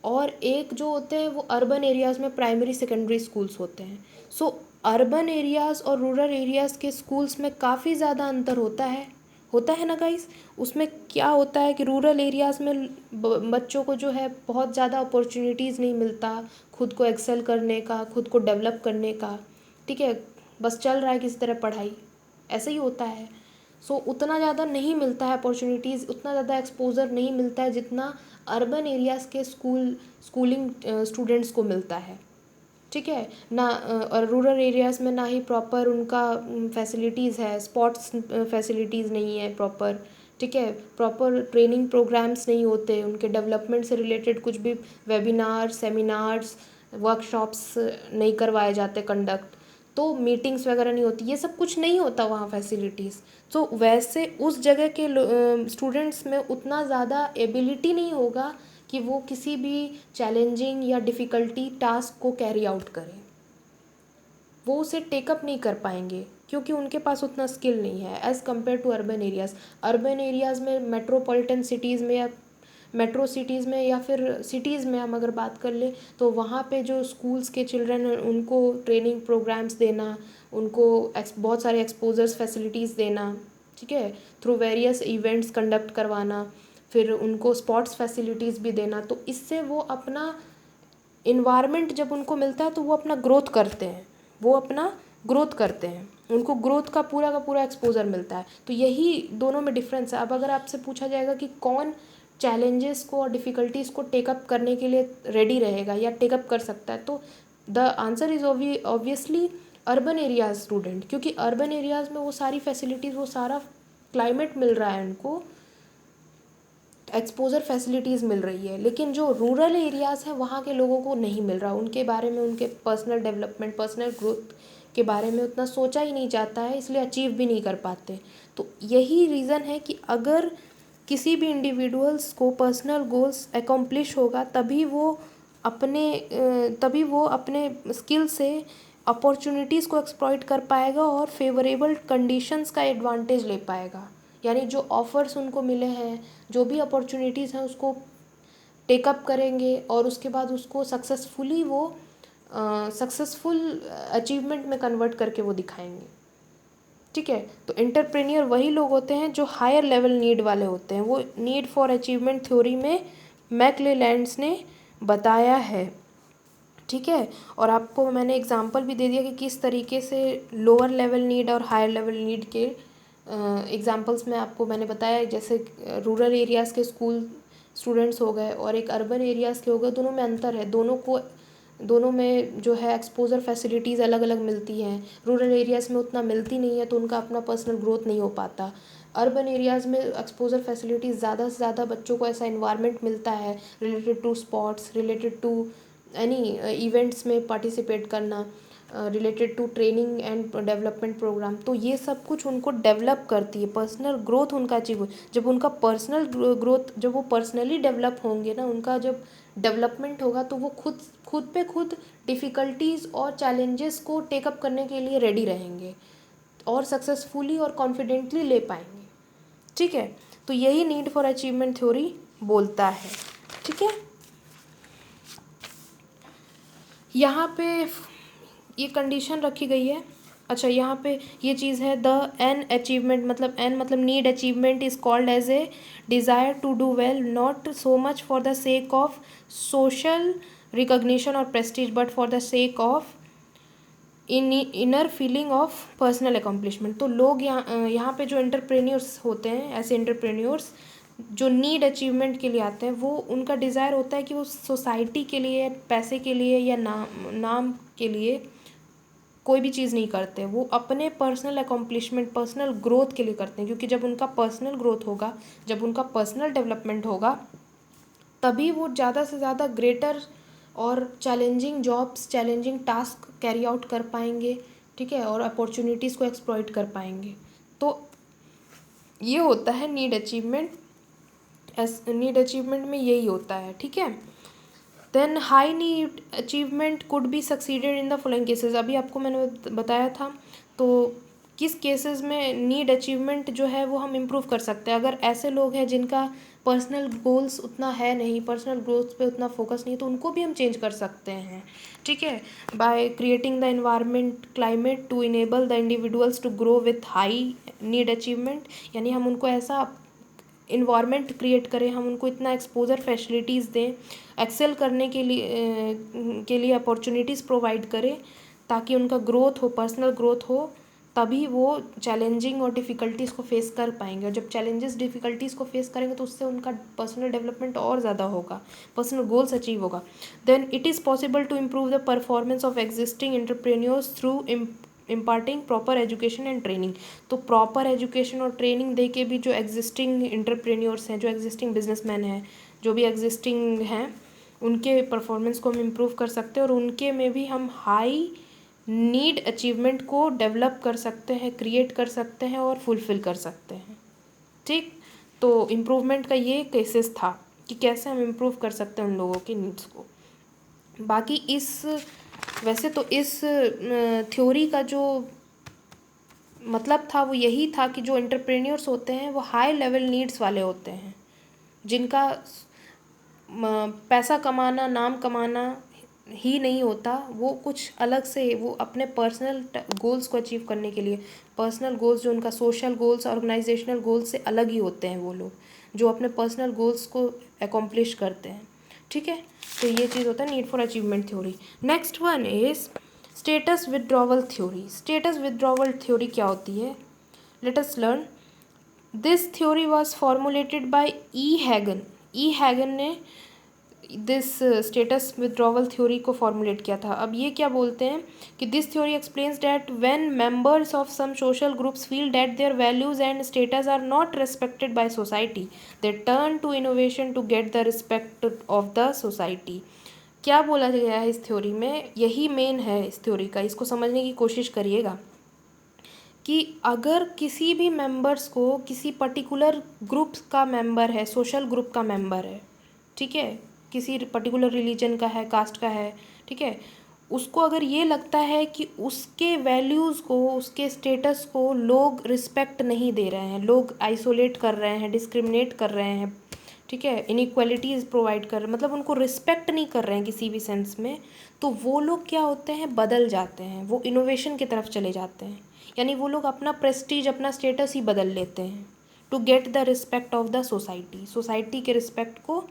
और एक जो होते हैं वो अर्बन एरियाज़ में प्राइमरी सेकेंडरी स्कूल्स होते हैं। सो अर्बन एरियाज़ और रूरल एरियाज़ के स्कूल्स में काफ़ी ज़्यादा अंतर होता है ना गाइस। उसमें क्या होता है कि रूरल एरियाज़ में बच्चों को जो है बहुत ज़्यादा अपॉर्चुनिटीज़ नहीं मिलता खुद को एक्सेल करने का, खुद को डेवलप करने का। ठीक है, बस चल रहा है किसी तरह पढ़ाई, ऐसे ही होता है। सो उतना ज़्यादा नहीं मिलता है अपॉर्चुनिटीज़, उतना ज़्यादा एक्सपोज़र नहीं मिलता है जितना अर्बन एरियाज़ के स्कूलिंग स्टूडेंट्स को मिलता है। ठीक है ना, और रूरल एरियाज़ में ना ही प्रॉपर उनका फैसिलिटीज़ है, स्पोर्ट्स फैसिलिटीज़ नहीं है प्रॉपर। ठीक है, प्रॉपर ट्रेनिंग प्रोग्राम्स नहीं होते, उनके डेवलपमेंट से रिलेटेड कुछ भी वेबिनार, सेमिनार्स, वर्कशॉप्स नहीं करवाए जाते कंडक्ट, तो मीटिंग्स वगैरह नहीं होती, ये सब कुछ नहीं होता वहाँ फैसिलिटीज़। तो वैसे उस जगह के स्टूडेंट्स में उतना ज़्यादा एबिलिटी नहीं होगा कि वो किसी भी चैलेंजिंग या डिफ़िकल्टी टास्क को कैरी आउट करें, वो उसे टेकअप नहीं कर पाएंगे क्योंकि उनके पास उतना स्किल नहीं है as compare to urban areas. Urban areas में, मेट्रोपॉलिटन सिटीज़ में या मेट्रो सिटीज़ में या फिर सिटीज़ में हम अगर बात कर लें, तो वहाँ पे जो स्कूल्स के चिल्ड्रन हैं उनको ट्रेनिंग प्रोग्राम्स देना, उनको बहुत सारे एक्सपोजर्स फैसिलिटीज़ देना, ठीक है, थ्रू वेरियस इवेंट्स कंडक्ट करवाना, फिर उनको स्पोर्ट्स फैसिलिटीज़ भी देना। तो इससे वो अपना इन्वायरमेंट जब उनको मिलता है तो वो अपना ग्रोथ करते हैं, उनको ग्रोथ का पूरा एक्सपोजर मिलता है। तो यही दोनों में डिफरेंस है। अब अगर आपसे पूछा जाएगा कि कौन चैलेंजेस को और डिफ़िकल्टीज़ को टेकअप करने के लिए रेडी रहेगा या टेकअप कर सकता है, तो the answer is obviously urban areas student, क्योंकि अर्बन एरियाज़ में वो सारी फैसिलिटीज़, वो सारा क्लाइमेट मिल रहा है उनको, एक्सपोजर फैसिलिटीज़ मिल रही है। लेकिन जो रूरल एरियाज़ हैं वहाँ के लोगों को नहीं मिल रहा, उनके बारे में, उनके पर्सनल डेवलपमेंट, पर्सनल ग्रोथ के बारे में उतना सोचा ही नहीं जाता है, इसलिए अचीव भी नहीं कर पाते। तो यही रीज़न है कि अगर किसी भी इंडिविजुअल्स को पर्सनल गोल्स एकम्प्लिश होगा तभी वो अपने स्किल से अपॉर्चुनिटीज़ को एक्सप्लॉइट कर पाएगा और फेवरेबल कंडीशंस का एडवांटेज ले पाएगा। यानी जो ऑफ़र्स उनको मिले हैं, जो भी अपॉर्चुनिटीज़ हैं, उसको टेकअप करेंगे और उसके बाद उसको सक्सेसफुल अचीवमेंट में कन्वर्ट करके वो दिखाएंगे। ठीक है। तो एंटरप्रेन्योर वही लोग होते हैं जो हायर लेवल नीड वाले होते हैं। वो नीड फॉर अचीवमेंट थ्योरी में मैकलेलैंड्स ने बताया है, ठीक है। और आपको मैंने एग्जांपल भी दे दिया कि किस तरीके से लोअर लेवल नीड और हायर लेवल नीड के एग्जांपल्स में आपको मैंने बताया। जैसे रूरल एरियाज़ के स्कूल स्टूडेंट्स हो गए और एक अर्बन एरियाज़ के हो गए, दोनों में अंतर है। दोनों में जो है एक्सपोजर फैसिलिटीज़ अलग अलग मिलती हैं। रूरल एरियाज़ में उतना मिलती नहीं है तो उनका अपना पर्सनल ग्रोथ नहीं हो पाता। अर्बन एरियाज़ में एक्सपोजर फैसिलिटीज़ ज़्यादा से ज़्यादा बच्चों को ऐसा इन्वायरमेंट मिलता है related to sports, related to any events में पार्टिसिपेट करना, related to training and development programme. तो ये सब कुछ उनको डेवलप करती है, पर्सनल ग्रोथ उनका अचीव हो। जब उनका पर्सनल ग्रोथ, जब वो पर्सनली डेवलप होंगे ना, उनका जब डेवलपमेंट होगा तो वो खुद पे खुद डिफ़िकल्टीज़ और चैलेंजेस को टेकअप करने के लिए रेडी रहेंगे और सक्सेसफुली और कॉन्फिडेंटली ले पाएंगे, ठीक है। तो यही नीड फॉर अचीवमेंट थ्योरी बोलता है, ठीक है। यहाँ पे ये कंडीशन रखी गई है। अच्छा, यहाँ पे ये चीज़ है, द एन अचीवमेंट, मतलब एन मतलब need achievement is called as a desire to do well, not so much for the sake of social recognition और prestige, but for the sake of inner feeling of personal accomplishment. तो लोग यहाँ पे जो entrepreneurs होते हैं, ऐसे entrepreneurs जो नीड अचीवमेंट के लिए आते हैं, वो उनका डिज़ायर होता है कि वो सोसाइटी के लिए, पैसे के लिए या नाम के लिए कोई भी चीज़ नहीं करते। वो अपने पर्सनल अकम्पलिशमेंट, पर्सनल ग्रोथ के लिए करते हैं। क्योंकि जब उनका पर्सनल ग्रोथ होगा, जब उनका पर्सनल डेवलपमेंट होगा, तभी वो ज़्यादा से ज़्यादा ग्रेटर और challenging jobs, challenging task carry out कर पाएंगे, ठीक है, और अपॉर्चुनिटीज़ को एक्सप्लॉइट कर पाएंगे। तो ये होता है नीड अचीवमेंट। नीड अचीवमेंट में यही होता है, ठीक है। Then high need achievement could be succeeded in the following cases. अभी आपको मैंने बताया था। तो किस केसेस में नीड अचीवमेंट जो है वो हम इम्प्रूव कर सकते हैं। अगर ऐसे लोग हैं जिनका पर्सनल गोल्स उतना है नहीं, पर्सनल ग्रोथ पे उतना फोकस नहीं, तो उनको भी हम चेंज कर सकते हैं, ठीक है, by creating the environment climate to enable the individuals to grow with high need achievement. यानी हम उनको ऐसा इन्वायरमेंट क्रिएट करें, हम उनको इतना एक्सपोजर फैसिलिटीज़ दें, एक्सेल करने के लिए अपॉर्चुनिटीज़ प्रोवाइड करें, ताकि उनका ग्रोथ हो, पर्सनल ग्रोथ हो, तभी वो चैलेंजिंग और डिफ़िकल्टीज़ को फेस कर पाएंगे। और जब चैलेंजेस डिफ़िकल्टीज़ को फेस करेंगे तो उससे उनका पर्सनल डेवलपमेंट और ज़्यादा होगा, पर्सनल गोल्स अचीव होगा। Then it is possible to improve the performance of existing entrepreneurs through imparting proper education and training. तो प्रॉपर एजुकेशन और ट्रेनिंग दे के भी जो एग्जिस्टिंग एंटरप्रेन्योर्स हैं, जो एग्जिस्टिंग बिजनेसमैन हैं, जो भी एग्जिस्टिंग हैं, उनके परफॉर्मेंस को हम इम्प्रूव कर सकते हैं और उनके में भी हम हाई नीड अचीवमेंट को डेवलप कर सकते हैं, क्रिएट कर सकते हैं और फुलफ़िल कर सकते हैं, ठीक। तो इम्प्रूवमेंट का ये केसेस था कि कैसे हम इम्प्रूव कर सकते हैं उन लोगों की नीड्स को। बाकी वैसे तो इस थ्योरी का जो मतलब था वो यही था कि जो एंटरप्रेन्योर्स होते हैं वो हाई लेवल नीड्स वाले होते हैं, जिनका पैसा कमाना, नाम कमाना ही नहीं होता, वो कुछ अलग से, वो अपने पर्सनल गोल्स को अचीव करने के लिए, पर्सनल गोल्स जो उनका सोशल गोल्स, ऑर्गेनाइजेशनल गोल्स से अलग ही होते हैं, वो लोग जो अपने पर्सनल गोल्स को अकॉम्प्लिश करते हैं, ठीक है। तो ये चीज़ होता है need for achievement theory. Next one is status withdrawal theory. Status withdrawal theory क्या होती है? Let us learn. This theory was formulated by E Hagen. E Hagen ने दिस स्टेटस विथड्रॉवल थ्योरी को फॉर्मुलेट किया था। अब ये क्या बोलते हैं कि this theory explains that when members of some social groups feel that their values and status are not respected by society, they turn to innovation to get the respect of the society. क्या बोला गया है इस theory में? यही main है इस theory का, इसको समझने की कोशिश करिएगा कि अगर किसी भी मेंबर्स को, किसी पर्टिकुलर ग्रुप का मेंबर है, सोशल ग्रुप का मेंबर है, ठीक है, किसी पर्टिकुलर रिलीजन का है, कास्ट का है, ठीक है, उसको अगर ये लगता है कि उसके वैल्यूज़ को, उसके स्टेटस को लोग रिस्पेक्ट नहीं दे रहे हैं, लोग आइसोलेट कर रहे हैं, डिस्क्रिमिनेट कर रहे हैं, ठीक है, इनइक्वालिटीज़ प्रोवाइड कर रहे हैं, मतलब उनको रिस्पेक्ट नहीं कर रहे हैं किसी भी सेंस में, तो वो लोग क्या होते हैं, बदल जाते हैं, वो इनोवेशन की तरफ चले जाते हैं। यानी वो लोग अपना प्रेस्टीज, अपना स्टेटस ही बदल लेते हैं to get the respect of the society. Society के रिस्पेक्ट को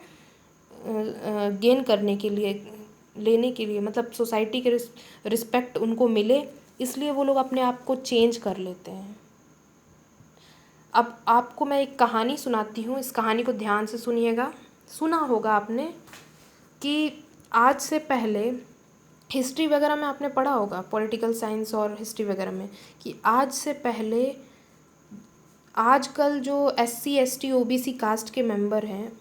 गेन करने के लिए, लेने के लिए, मतलब सोसाइटी के रिस्पेक्ट उनको मिले, इसलिए वो लोग अपने आप को चेंज कर लेते हैं। अब आपको मैं एक कहानी सुनाती हूँ, इस कहानी को ध्यान से सुनिएगा। सुना होगा आपने कि आज से पहले, हिस्ट्री वगैरह में आपने पढ़ा होगा, पॉलिटिकल साइंस और हिस्ट्री वगैरह में, कि आज से पहले आजकल जो SC ST OBC कास्ट के मेंबर हैं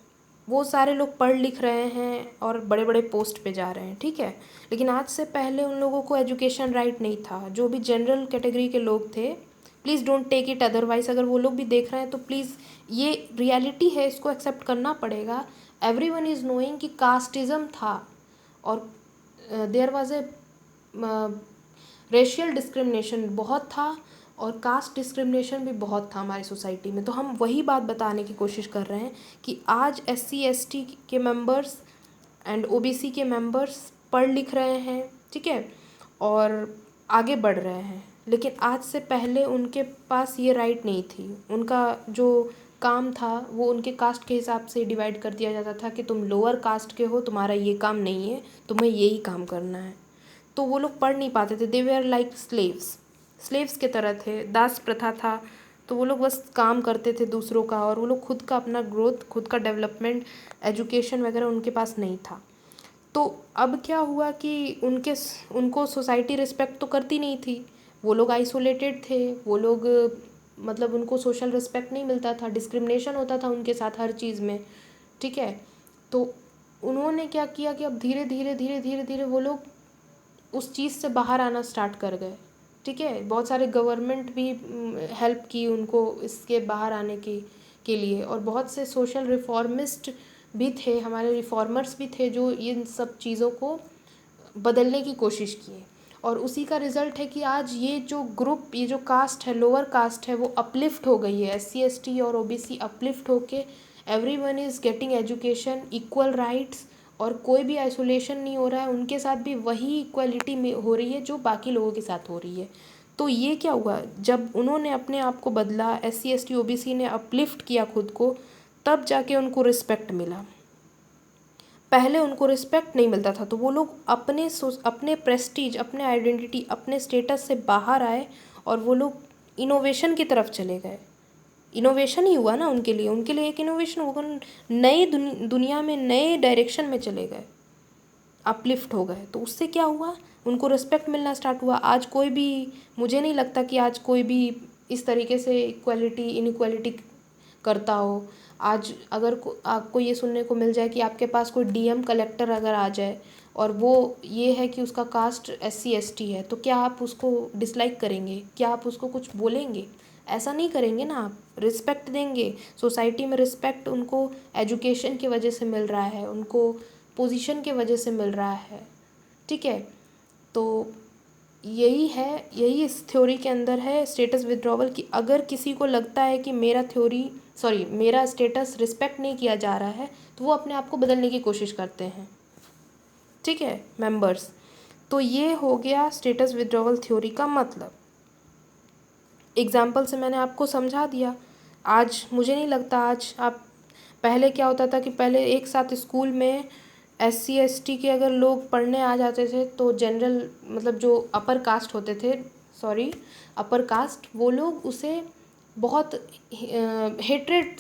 वो सारे लोग पढ़ लिख रहे हैं और बड़े बड़े पोस्ट पे जा रहे हैं, ठीक है। लेकिन आज से पहले उन लोगों को एजुकेशन राइट नहीं था। जो भी जनरल कैटेगरी के लोग थे, please don't take it otherwise, अगर वो लोग भी देख रहे हैं तो प्लीज़, ये रियलिटी है, इसको एक्सेप्ट करना पड़ेगा। एवरीवन इज़ नोइंग कि कास्टिज़म था और there was a racial discrimination बहुत था और कास्ट डिस्क्रिमिनेशन भी बहुत था हमारी सोसाइटी में। तो हम वही बात बताने की कोशिश कर रहे हैं कि आज SC ST के मेंबर्स एंड OBC के मेंबर्स पढ़ लिख रहे हैं, ठीक है, और आगे बढ़ रहे हैं। लेकिन आज से पहले उनके पास ये राइट नहीं थी। उनका जो काम था वो उनके कास्ट के हिसाब से डिवाइड कर दिया जाता था कि तुम लोअर कास्ट के हो, तुम्हारा ये काम नहीं है, तुम्हें यही काम करना है। तो वो लोग पढ़ नहीं पाते थे। दे वेयर लाइक स्लेव्स के तरह थे, दास प्रथा था। तो वो लोग बस काम करते थे दूसरों का, और वो लोग खुद का अपना ग्रोथ, खुद का डेवलपमेंट, एजुकेशन वगैरह उनके पास नहीं था। तो अब क्या हुआ कि उनको सोसाइटी रिस्पेक्ट तो करती नहीं थी। वो लोग आइसोलेटेड थे, वो लोग मतलब उनको सोशल रिस्पेक्ट नहीं मिलता था, डिस्क्रिमिनेशन होता था उनके साथ हर चीज़ में, ठीक है। तो उन्होंने क्या किया कि अब धीरे धीरे धीरे धीरे धीरे वो लोग उस चीज़ से बाहर आना स्टार्ट कर गए, ठीक है। बहुत सारे गवर्नमेंट भी हेल्प की उनको इसके बाहर आने के लिए, और बहुत से सोशल रिफॉर्मिस्ट भी थे, हमारे रिफॉर्मर्स भी थे जो इन सब चीज़ों को बदलने की कोशिश किए। और उसी का रिज़ल्ट है कि आज ये जो ग्रुप, ये जो कास्ट है, लोअर कास्ट है, वो अपलिफ्ट हो गई है। SC ST और OBC अपलिफ्ट होके everyone is getting education, equal rights, और कोई भी आइसोलेशन नहीं हो रहा है। उनके साथ भी वही इक्वलिटी में हो रही है जो बाकी लोगों के साथ हो रही है। तो ये क्या हुआ, जब उन्होंने अपने आप को बदला, SC ST OBC ने अपलिफ्ट किया खुद को, तब जाके उनको रिस्पेक्ट मिला। पहले उनको रिस्पेक्ट नहीं मिलता था। तो वो लोग अपने प्रेस्टीज, अपने आइडेंटिटी, अपने स्टेटस से बाहर आए और वो लोग इनोवेशन की तरफ चले गए। इनोवेशन ही हुआ ना उनके लिए एक इनोवेशन हुआ, नई दुनिया में, नए डायरेक्शन में चले गए, अपलिफ्ट हो गए। तो उससे क्या हुआ, उनको रिस्पेक्ट मिलना स्टार्ट हुआ। आज कोई भी, मुझे नहीं लगता कि आज कोई भी इस तरीके से इक्वलिटी इनइक्वलिटी करता हो। आज अगर आपको ये सुनने को मिल जाए कि आपके पास कोई DM कलेक्टर अगर आ जाए और वो ये है कि उसका कास्ट SC ST है, तो क्या आप उसको डिसलाइक करेंगे? क्या आप उसको कुछ बोलेंगे? ऐसा नहीं करेंगे ना, आप रिस्पेक्ट देंगे। सोसाइटी में रिस्पेक्ट उनको एजुकेशन की वजह से मिल रहा है, उनको पोजीशन के वजह से मिल रहा है, ठीक है। तो यही है, यही इस थ्योरी के अंदर है, स्टेटस विड्रॉवल की। अगर किसी को लगता है कि मेरा स्टेटस रिस्पेक्ट नहीं किया जा रहा है, तो वो अपने आप को बदलने की कोशिश करते हैं, ठीक है मेंबर्स। तो ये हो गया स्टेटस विड्रॉवल थ्योरी का मतलब। एग्जाम्पल से मैंने आपको समझा दिया। आज मुझे नहीं लगता, आज आप, पहले क्या होता था कि पहले एक साथ स्कूल में SC ST के अगर लोग पढ़ने आ जाते थे तो जनरल, मतलब जो अपर कास्ट होते थे, अपर कास्ट, वो लोग उसे बहुत हेट्रेड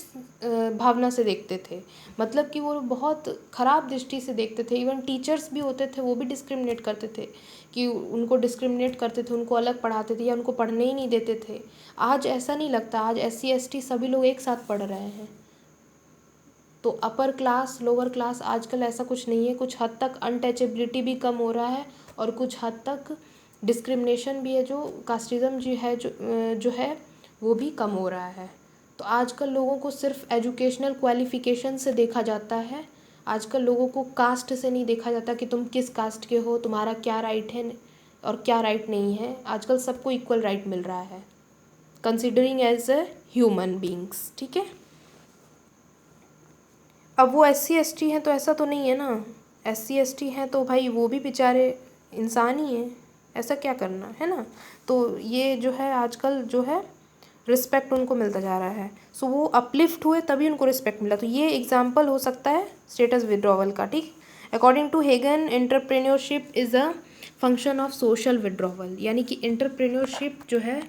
भावना से देखते थे। मतलब कि वो बहुत ख़राब दृष्टि से देखते थे। इवन टीचर्स भी होते थे, वो भी डिस्क्रिमिनेट करते थे, कि उनको डिस्क्रिमिनेट करते थे, उनको अलग पढ़ाते थे या उनको पढ़ने ही नहीं देते थे। आज ऐसा नहीं लगता, आज SC ST सभी लोग एक साथ पढ़ रहे हैं। तो अपर क्लास, लोअर क्लास, आजकल ऐसा कुछ नहीं है। कुछ हद तक अनटचेबिलिटी भी कम हो रहा है और कुछ हद तक डिस्क्रिमिनेशन भी है, जो कास्टिज़म जो है वो भी कम हो रहा है। तो आजकल लोगों को सिर्फ एजुकेशनल क्वालिफ़िकेशन से देखा जाता है। आजकल लोगों को कास्ट से नहीं देखा जाता कि तुम किस कास्ट के हो, तुम्हारा क्या राइट है और क्या राइट नहीं है। आजकल सबको इक्वल राइट मिल रहा है, considering as a human beings, ठीक है। अब वो SC ST हैं तो ऐसा तो नहीं है ना, SC ST हैं तो भाई वो भी बेचारे इंसान ही हैं, ऐसा क्या करना है ना। तो ये जो है आजकल जो है रिस्पेक्ट उनको मिलता जा रहा है। सो वो अपलिफ्ट हुए तभी उनको रिस्पेक्ट मिला। तो ये एग्जाम्पल हो सकता है स्टेटस विड्रॉवल का, ठीक। According to Hagen, entrepreneurship is a function of social withdrawal, यानी कि एंटरप्रेन्योरशिप जो है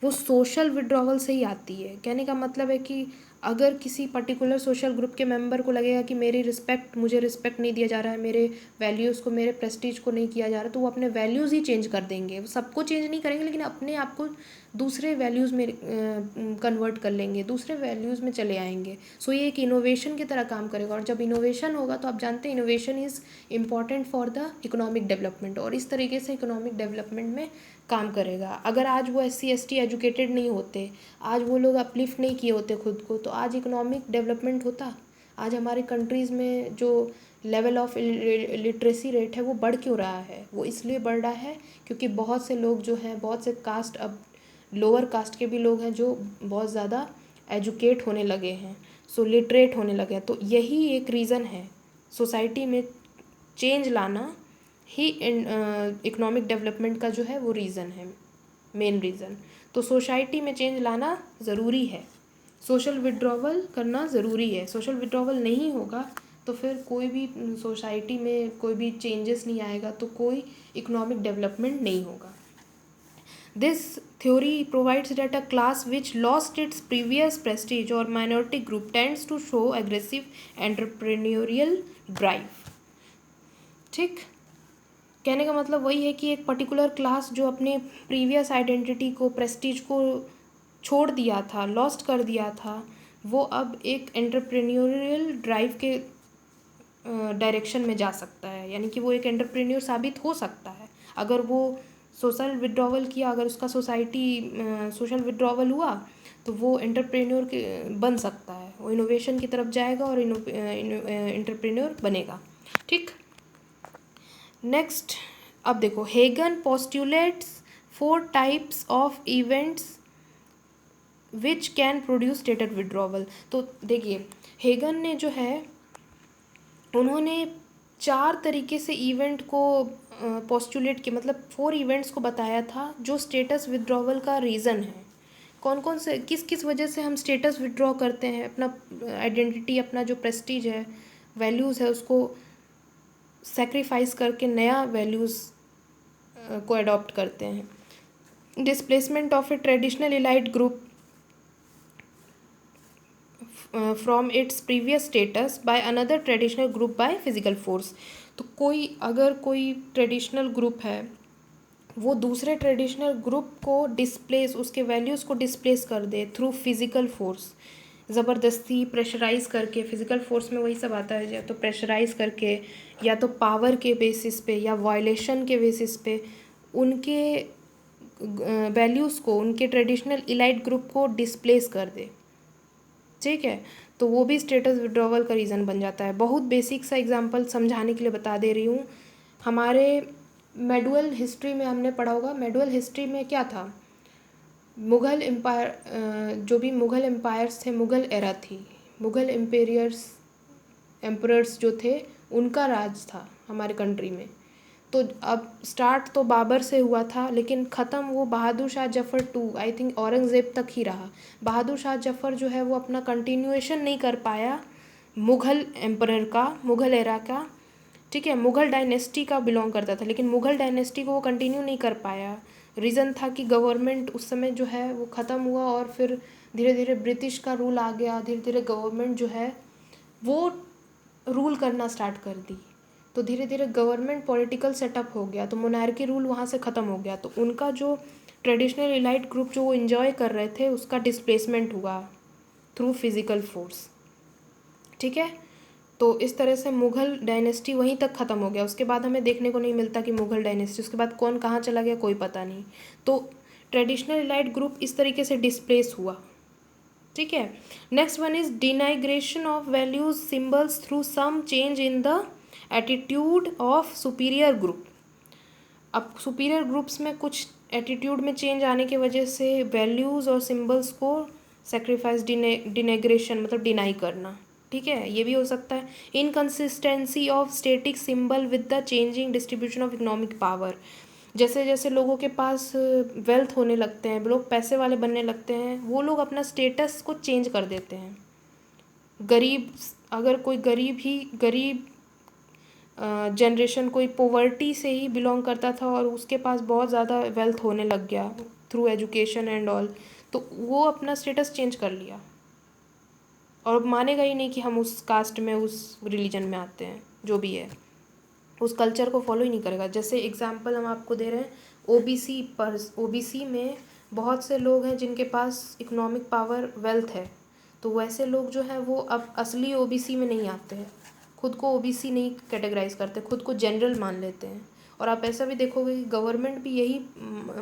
वो सोशल विड्रॉवल से ही आती है। कहने का मतलब है कि अगर किसी पर्टिकुलर सोशल ग्रुप के मेंबर को लगेगा कि मुझे रिस्पेक्ट नहीं दिया जा रहा है, मेरे वैल्यूज़ को, मेरे प्रेस्टीज को नहीं किया जा रहा, तो वो अपने वैल्यूज़ ही चेंज कर देंगे। वो सबको चेंज नहीं करेंगे, लेकिन अपने आप को दूसरे वैल्यूज़ में कन्वर्ट कर लेंगे, दूसरे वैल्यूज़ में चले आएंगे। सो ये एक इनोवेशन की तरह काम करेगा। और जब इनोवेशन होगा तो आप जानते हैं innovation is important for the economic development, और इस तरीके से इकोनॉमिक डेवलपमेंट में काम करेगा। अगर आज वो SC ST एजुकेटेड नहीं होते, आज वो लोग अपलिफ्ट नहीं किए होते खुद को, तो आज इकोनॉमिक डेवलपमेंट होता। आज हमारे कंट्रीज़ में जो लेवल ऑफ लिटरेसी रेट है वो बढ़ क्यों रहा है? वो इसलिए बढ़ रहा है क्योंकि बहुत से लोग जो हैं, बहुत से कास्ट, अब लोअर कास्ट के भी लोग हैं जो बहुत ज़्यादा एजुकेट होने लगे हैं, सो लिटरेट होने लगे हैं। तो यही एक रीज़न है, सोसाइटी में चेंज लाना ही इकोनॉमिक डेवलपमेंट का जो है वो रीज़न है, मेन रीज़न। तो सोसाइटी में चेंज लाना ज़रूरी है, सोशल विड्रॉवल करना ज़रूरी है। सोशल विड्रॉवल नहीं होगा तो फिर कोई भी सोसाइटी में कोई भी चेंजेस नहीं आएगा, तो कोई इकोनॉमिक डेवलपमेंट नहीं होगा। This theory provides that a class which lost its previous prestige or minority group tends to show aggressive entrepreneurial drive, ठीक। कहने का मतलब वही है कि एक पर्टिकुलर क्लास जो अपने प्रीवियस आइडेंटिटी को, प्रेस्टीज को छोड़ दिया था, लॉस्ट कर दिया था, वो अब एक एंटरप्रेन्योरियल ड्राइव के डायरेक्शन में जा सकता है। यानी कि वो एक एंटरप्रेन्योर साबित हो सकता है अगर वो सोशल विड्रॉवल किया, अगर उसका सोशल विड्रॉवल हुआ तो वो एंटरप्रेन्योर बन सकता है, वो इनोवेशन की तरफ जाएगा और एंटरप्रेन्योर बनेगा, ठीक। नेक्स्ट अब देखो, Hagin postulates 4 types of events which can produce status withdrawal. तो देखिए, हेगन ने जो है उन्होंने 4 तरीके से इवेंट को पोस्टुलेट किया, मतलब 4 इवेंट्स को बताया था जो स्टेटस विड्रॉवल का रीज़न है। कौन कौन से, किस किस वजह से हम स्टेटस विड्रॉ करते हैं, अपना आइडेंटिटी, अपना जो प्रेस्टीज है, वैल्यूज़ है, उसको सेक्रीफाइस करके नया वैल्यूज़ को अडॉप्ट करते हैं। Displacement of A traditional elite group from its previous status by another traditional group by physical force. तो अगर कोई ट्रेडिशनल ग्रुप है, वो दूसरे ट्रेडिशनल ग्रुप को डिस्प्लेस, उसके वैल्यूज़ को डिस्प्लेस कर दे थ्रू फिज़िकल फोर्स, ज़बरदस्ती प्रेशराइज़ करके। फिज़िकल फोर्स में वही सब आता है, या तो प्रेशराइज़ करके, या तो पावर के बेसिस पे, या वायलेशन के बेसिस पे उनके वैल्यूज़ को, उनके ट्रेडिशनल इलाइट ग्रुप को डिस्प्लेस कर दे, ठीक है। तो वो भी स्टेटस विड्रॉवल का रीज़न बन जाता है। बहुत बेसिक सा एग्जांपल समझाने के लिए बता दे रही हूँ। हमारे मेडुअल हिस्ट्री में हमने पढ़ा होगा, मेडुअल हिस्ट्री में क्या था, मुग़ल एम्पायर, जो भी मुग़ल एम्पायर्स थे, मुग़ल एरा थी, मुग़ल एम्परर्स जो थे उनका राज था हमारे कंट्री में। तो अब स्टार्ट तो बाबर से हुआ था, लेकिन ख़त्म वो बहादुर शाह जफ़र 2, आई थिंक औरंगज़ेब तक ही रहा। बहादुर शाह जफ़र जो है वो अपना कंटिन्यूएशन नहीं कर पाया मुग़ल एम्परर का, मुग़ल एरा का, ठीक है। मुग़ल डायनेस्टी का बिलोंग करता था, लेकिन मुग़ल डायनेस्टी को वो कंटिन्यू नहीं कर पाया। रीज़न था कि गवर्नमेंट उस समय जो है वो ख़त्म हुआ, और फिर धीरे धीरे ब्रिटिश का रूल आ गया, धीरे धीरे गवर्नमेंट जो है वो रूल करना स्टार्ट कर दी। तो धीरे धीरे गवर्नमेंट पॉलिटिकल सेटअप हो गया, तो मोनार्की रूल वहाँ से ख़त्म हो गया। तो उनका जो ट्रेडिशनल इलाइट ग्रुप जो वो इन्जॉय कर रहे थे, उसका डिस्प्लेसमेंट हुआ थ्रू फिज़िकल फोर्स, ठीक है। तो इस तरह से मुग़ल डायनेस्टी वहीं तक ख़त्म हो गया। उसके बाद हमें देखने को नहीं मिलता कि मुग़ल डायनेस्टी, उसके बाद कौन कहाँ चला गया कोई पता नहीं। तो ट्रेडिशनल इलाइट ग्रुप इस तरीके से डिस्प्लेस हुआ, ठीक है। Next one is denigration of values symbols through some change in the attitude of superior group. अब सुपीरियर ग्रुप्स में कुछ एटीट्यूड में चेंज आने की वजह से वैल्यूज़ और सिम्बल्स को सेक्रीफाइस, डिनेग्रेशन मतलब डिनाई करना, ठीक है, ये भी हो सकता है। Inconsistency of static symbol with the changing distribution of economic power. जैसे जैसे लोगों के पास वेल्थ होने लगते हैं, लोग पैसे वाले बनने लगते हैं, वो लोग अपना स्टेटस को चेंज कर देते हैं। गरीब, अगर कोई गरीब जनरेशन कोई पोवर्टी से ही बिलोंग करता था और उसके पास बहुत ज़्यादा वेल्थ होने लग गया थ्रू एजुकेशन एंड ऑल, तो वो अपना स्टेटस चेंज कर लिया और मानेगा ही नहीं कि हम उस कास्ट में, उस रिलीजन में आते हैं, जो भी है उस कल्चर को फॉलो ही नहीं करेगा। जैसे एग्जांपल हम आपको दे रहे हैं, ओबीसी पर ओबीसी में बहुत से लोग हैं जिनके पास इकोनॉमिक पावर, वेल्थ है, तो वैसे लोग जो है वो अब असली ओबीसी में नहीं आते हैं, खुद को ओबीसी नहीं कैटेगराइज करते, खुद को जनरल मान लेते हैं। और आप ऐसा भी देखोगे कि गवर्नमेंट भी यही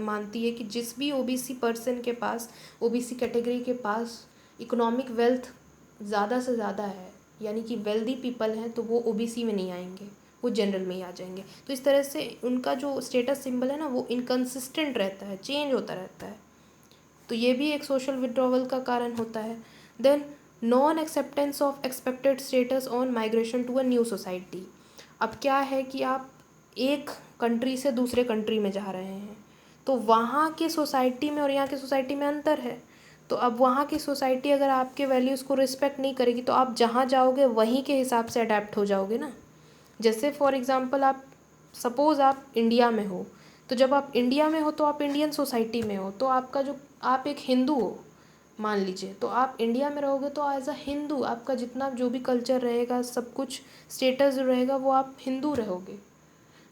मानती है कि जिस भी ओबीसी पर्सन के पास, ओबीसी कैटेगरी के पास इकोनॉमिक वेल्थ ज़्यादा से ज़्यादा है, यानी कि वेल्दी पीपल हैं, तो वो ओबीसी में नहीं आएंगे, वो जनरल में ही आ जाएंगे। तो इस तरह से उनका जो स्टेटस सिंबल है ना, वो इनकन्सिस्टेंट रहता है, चेंज होता रहता है। तो ये भी एक सोशल विड्रॉवल का कारण होता है। Then non acceptance of expected status on migration to a new society. अब क्या है कि आप एक कंट्री से दूसरे कंट्री में जा रहे हैं, तो वहाँ के सोसाइटी में और यहाँ के सोसाइटी में अंतर है। तो अब वहाँ की सोसाइटी अगर आपके वैल्यूज़ को रिस्पेक्ट नहीं करेगी, तो आप जहाँ जाओगे वहीं के हिसाब से अडेप्ट हो जाओगे ना। जैसे फॉर एग्ज़ाम्पल, आप सपोज़ आप इंडिया में हो, तो जब आप इंडिया में हो तो आप इंडियन सोसाइटी में हो, तो आपका जो, आप एक हिंदू हो मान लीजिए, तो आप इंडिया में रहोगे तो एज अ हिंदू आपका जितना जो भी कल्चर रहेगा, सब कुछ स्टेटस जो रहेगा, वो आप हिंदू रहोगे।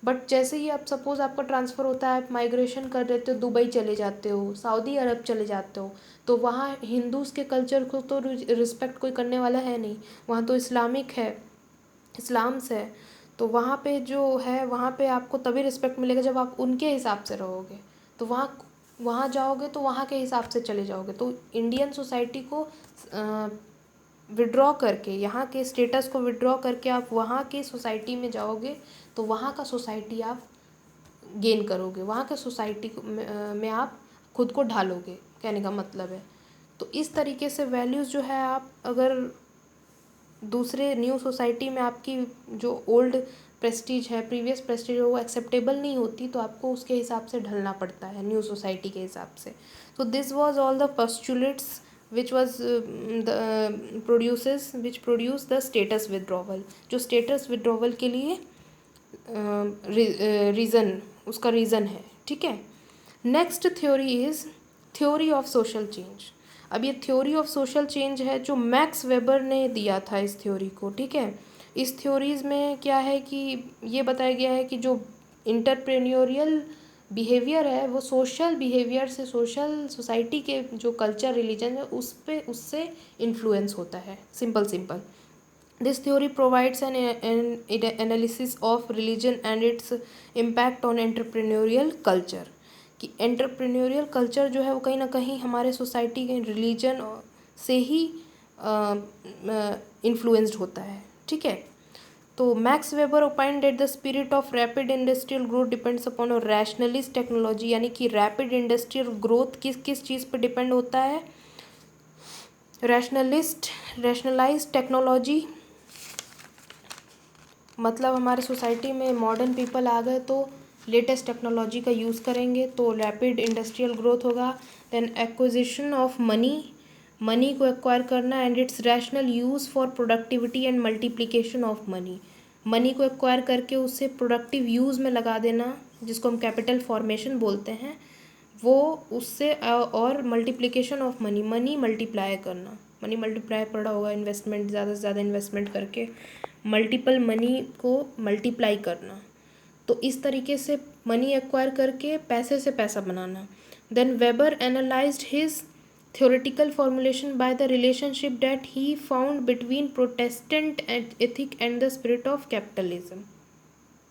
बट जैसे ही आप सपोज़ आपका ट्रांसफ़र होता है, आप माइग्रेशन कर देते हो, दुबई चले जाते हो, सऊदी अरब चले जाते हो, तो वहाँ हिंदूज़ के कल्चर को तो रिस्पेक्ट कोई करने वाला है नहीं, वहाँ तो इस्लामिक है, इस्लाम्स है। तो वहाँ पे जो है, वहाँ पे आपको तभी रिस्पेक्ट मिलेगा जब आप उनके हिसाब से रहोगे। तो वहाँ वहाँ जाओगे तो वहाँ के हिसाब से चले जाओगे। तो इंडियन सोसाइटी को विड्रॉ करके, यहाँ के स्टेटस को विड्रॉ करके आप वहाँ के सोसाइटी में जाओगे, तो वहाँ का सोसाइटी आप गेन करोगे, वहाँ के सोसाइटी में आप खुद को ढालोगे, कहने का मतलब है। तो इस तरीके से वैल्यूज़ जो है, आप अगर दूसरे न्यू सोसाइटी में आपकी जो ओल्ड प्रेस्टीज है, प्रीवियस प्रेस्टीज है, वो एक्सेप्टेबल नहीं होती, तो आपको उसके हिसाब से ढलना पड़ता है, न्यू सोसाइटी के हिसाब से। So this was all the postulates which was which produce the status withdrawal, जो स्टेटस विड्रॉवल के लिए रीज़न, उसका रीज़न है, ठीक है। Next theory is theory of social change. अब ये थ्योरी ऑफ सोशल चेंज है जो मैक्स वेबर ने दिया था इस थ्योरी को, ठीक है। इस थ्योरीज़ में क्या है कि ये बताया गया है कि जो इंटरप्रेन्योरियल बिहेवियर है, वो सोशल बिहेवियर से, सोशल सोसाइटी के जो कल्चर, रिलीजन है, उससे इन्फ्लुएंस होता है। Simple This theory provides an analysis of religion and its impact on entrepreneurial culture। कि एंटरप्रेन्योरियल कल्चर जो है वो कहीं ना कहीं हमारे सोसाइटी के रिलीजन से ही इन्फ्लुएंस्ड होता है, ठीक है। तो max weber ओपाइंड that the spirit of rapid industrial growth depends upon a rationalist technology, यानी कि रैपिड इंडस्ट्रियल ग्रोथ किस किस चीज़ पर डिपेंड होता है, रैशनलाइज्ड टेक्नोलॉजी। मतलब हमारे सोसाइटी में मॉडर्न पीपल आ गए तो लेटेस्ट टेक्नोलॉजी का यूज़ करेंगे, तो रैपिड इंडस्ट्रियल ग्रोथ होगा। देन एक्विजिशन ऑफ मनी को एक्वायर करना, and it's rational use for productivity and multiplication of money को एक्वायर करके उससे प्रोडक्टिव यूज़ में लगा देना, जिसको हम कैपिटल फॉर्मेशन बोलते हैं, वो उससे, और मल्टीप्लिकेशन ऑफ मनी मल्टीप्लाई करना, मनी मल्टीप्लाई पड़ा होगा, इन्वेस्टमेंट, ज़्यादा से ज़्यादा इन्वेस्टमेंट करके मल्टीपल मनी को मल्टीप्लाई करना। तो इस तरीके से मनी एक्वायर करके पैसे से पैसा बनाना। Then Weber analysed his theoretical formulation by the relationship that he found between Protestant ethic and the spirit of capitalism,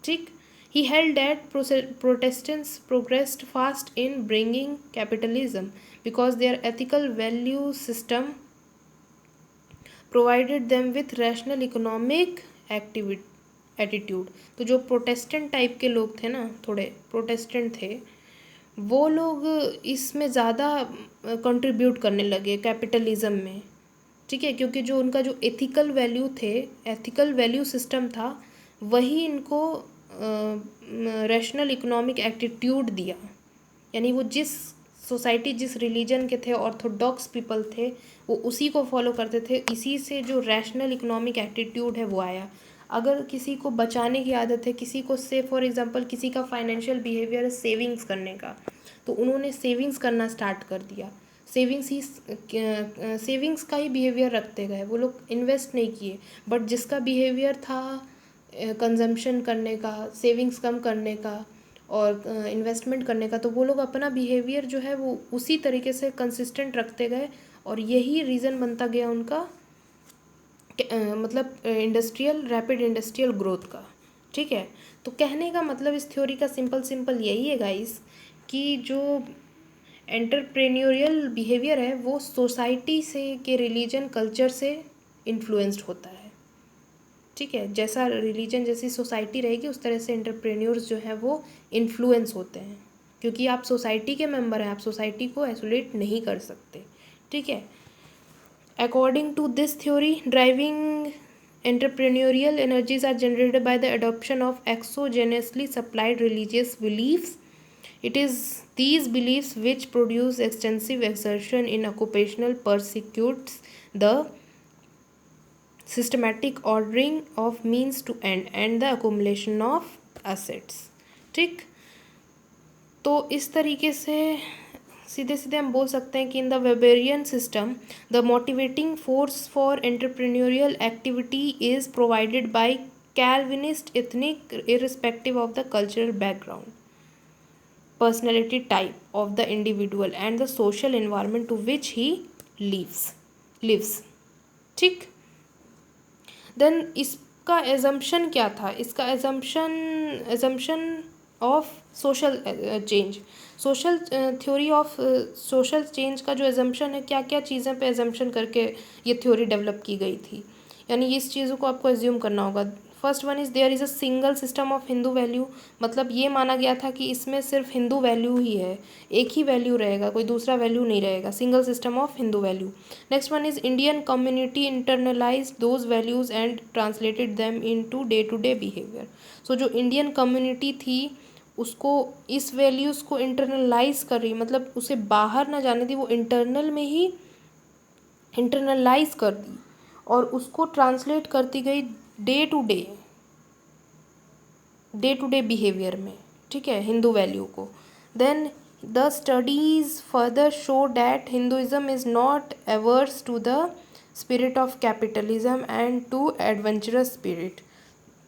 ठीक। He held that Protestants progressed fast in bringing capitalism because their ethical value system provided them with rational economic attitude. तो जो Protestant type के लोग थे ना, थोड़े Protestant थे, वो लोग इसमें ज़्यादा कंट्रीब्यूट करने लगे कैपिटलिज्म में, ठीक है, क्योंकि जो उनका जो एथिकल वैल्यू सिस्टम था, वही इनको रैशनल इकोनॉमिक एटीट्यूड दिया, यानी वो जिस सोसाइटी जिस रिलीजन के थे, ऑर्थोडॉक्स पीपल थे, वो उसी को फॉलो करते थे। इसी से जो रैशनल इकोनॉमिक एटीट्यूड है वो आया। अगर किसी को बचाने की आदत है, किसी को से फॉर एग्जांपल किसी का फाइनेंशियल बिहेवियर है सेविंग्स करने का, तो उन्होंने सेविंग्स करना स्टार्ट कर दिया। सेविंग्स का ही बिहेवियर रखते गए, वो लोग इन्वेस्ट नहीं किए। बट जिसका बिहेवियर था कंजम्पशन करने का, सेविंग्स कम करने का और इन्वेस्टमेंट करने का, तो वो लोग अपना बिहेवियर जो है वो उसी तरीके से कंसिस्टेंट रखते गए, और यही रीज़न बनता गया उनका मतलब रैपिड इंडस्ट्रियल ग्रोथ का। ठीक है, तो कहने का मतलब इस थ्योरी का सिंपल यही है गाइस, कि जो एंटरप्रेन्योरियल बिहेवियर है वो सोसाइटी से के रिलीजन कल्चर से इन्फ्लुएंस्ड होता है। ठीक है, जैसा रिलीजन जैसी सोसाइटी रहेगी उस तरह से एंटरप्रेन्योर्स जो है वो इन्फ्लुएंस होते हैं, क्योंकि आप सोसाइटी के मेंबर हैं, आप सोसाइटी को आइसोलेट नहीं कर सकते। ठीक है, according to this theory, driving entrepreneurial energies are generated by the adoption of exogenously supplied religious beliefs. It is these beliefs which produce extensive exertion in occupational pursuits, the systematic ordering of means to end, and the accumulation of assets. ठीक, तो इस तरीके से सीधे सीधे हम बोल सकते हैं कि in the Weberian system the motivating force for entrepreneurial activity is provided by Calvinist ethnic irrespective of the cultural background, personality type of the individual and the social environment to which he lives. ठीक, then इसका assumption क्या था? इसका assumption of social change, social theory of social change का जो assumption है, क्या क्या चीज़ें पे एजम्पशन करके ये थ्योरी डेवलप की गई थी, यानी इस चीज़ों को आपको एज्यूम करना होगा। First one is there is a single system of Hindu value, मतलब ये माना गया था कि इसमें सिर्फ हिंदू वैल्यू ही है, एक ही वैल्यू रहेगा, कोई दूसरा वैल्यू नहीं रहेगा, single system of Hindu value. Next one is Indian community internalise those values and translated them into the behaviour. So जो इंडियन कम्युनिटी थी उसको इस वैल्यूज़ को इंटरनलाइज कर रही, मतलब उसे बाहर ना जाने दी, वो इंटरनल में ही इंटरनलाइज कर दी और उसको ट्रांसलेट करती गई डे टू डे बिहेवियर में। ठीक है, हिंदू वैल्यू को। Then the studies further show that Hinduism is not averse to the spirit of capitalism and to adventurous spirit.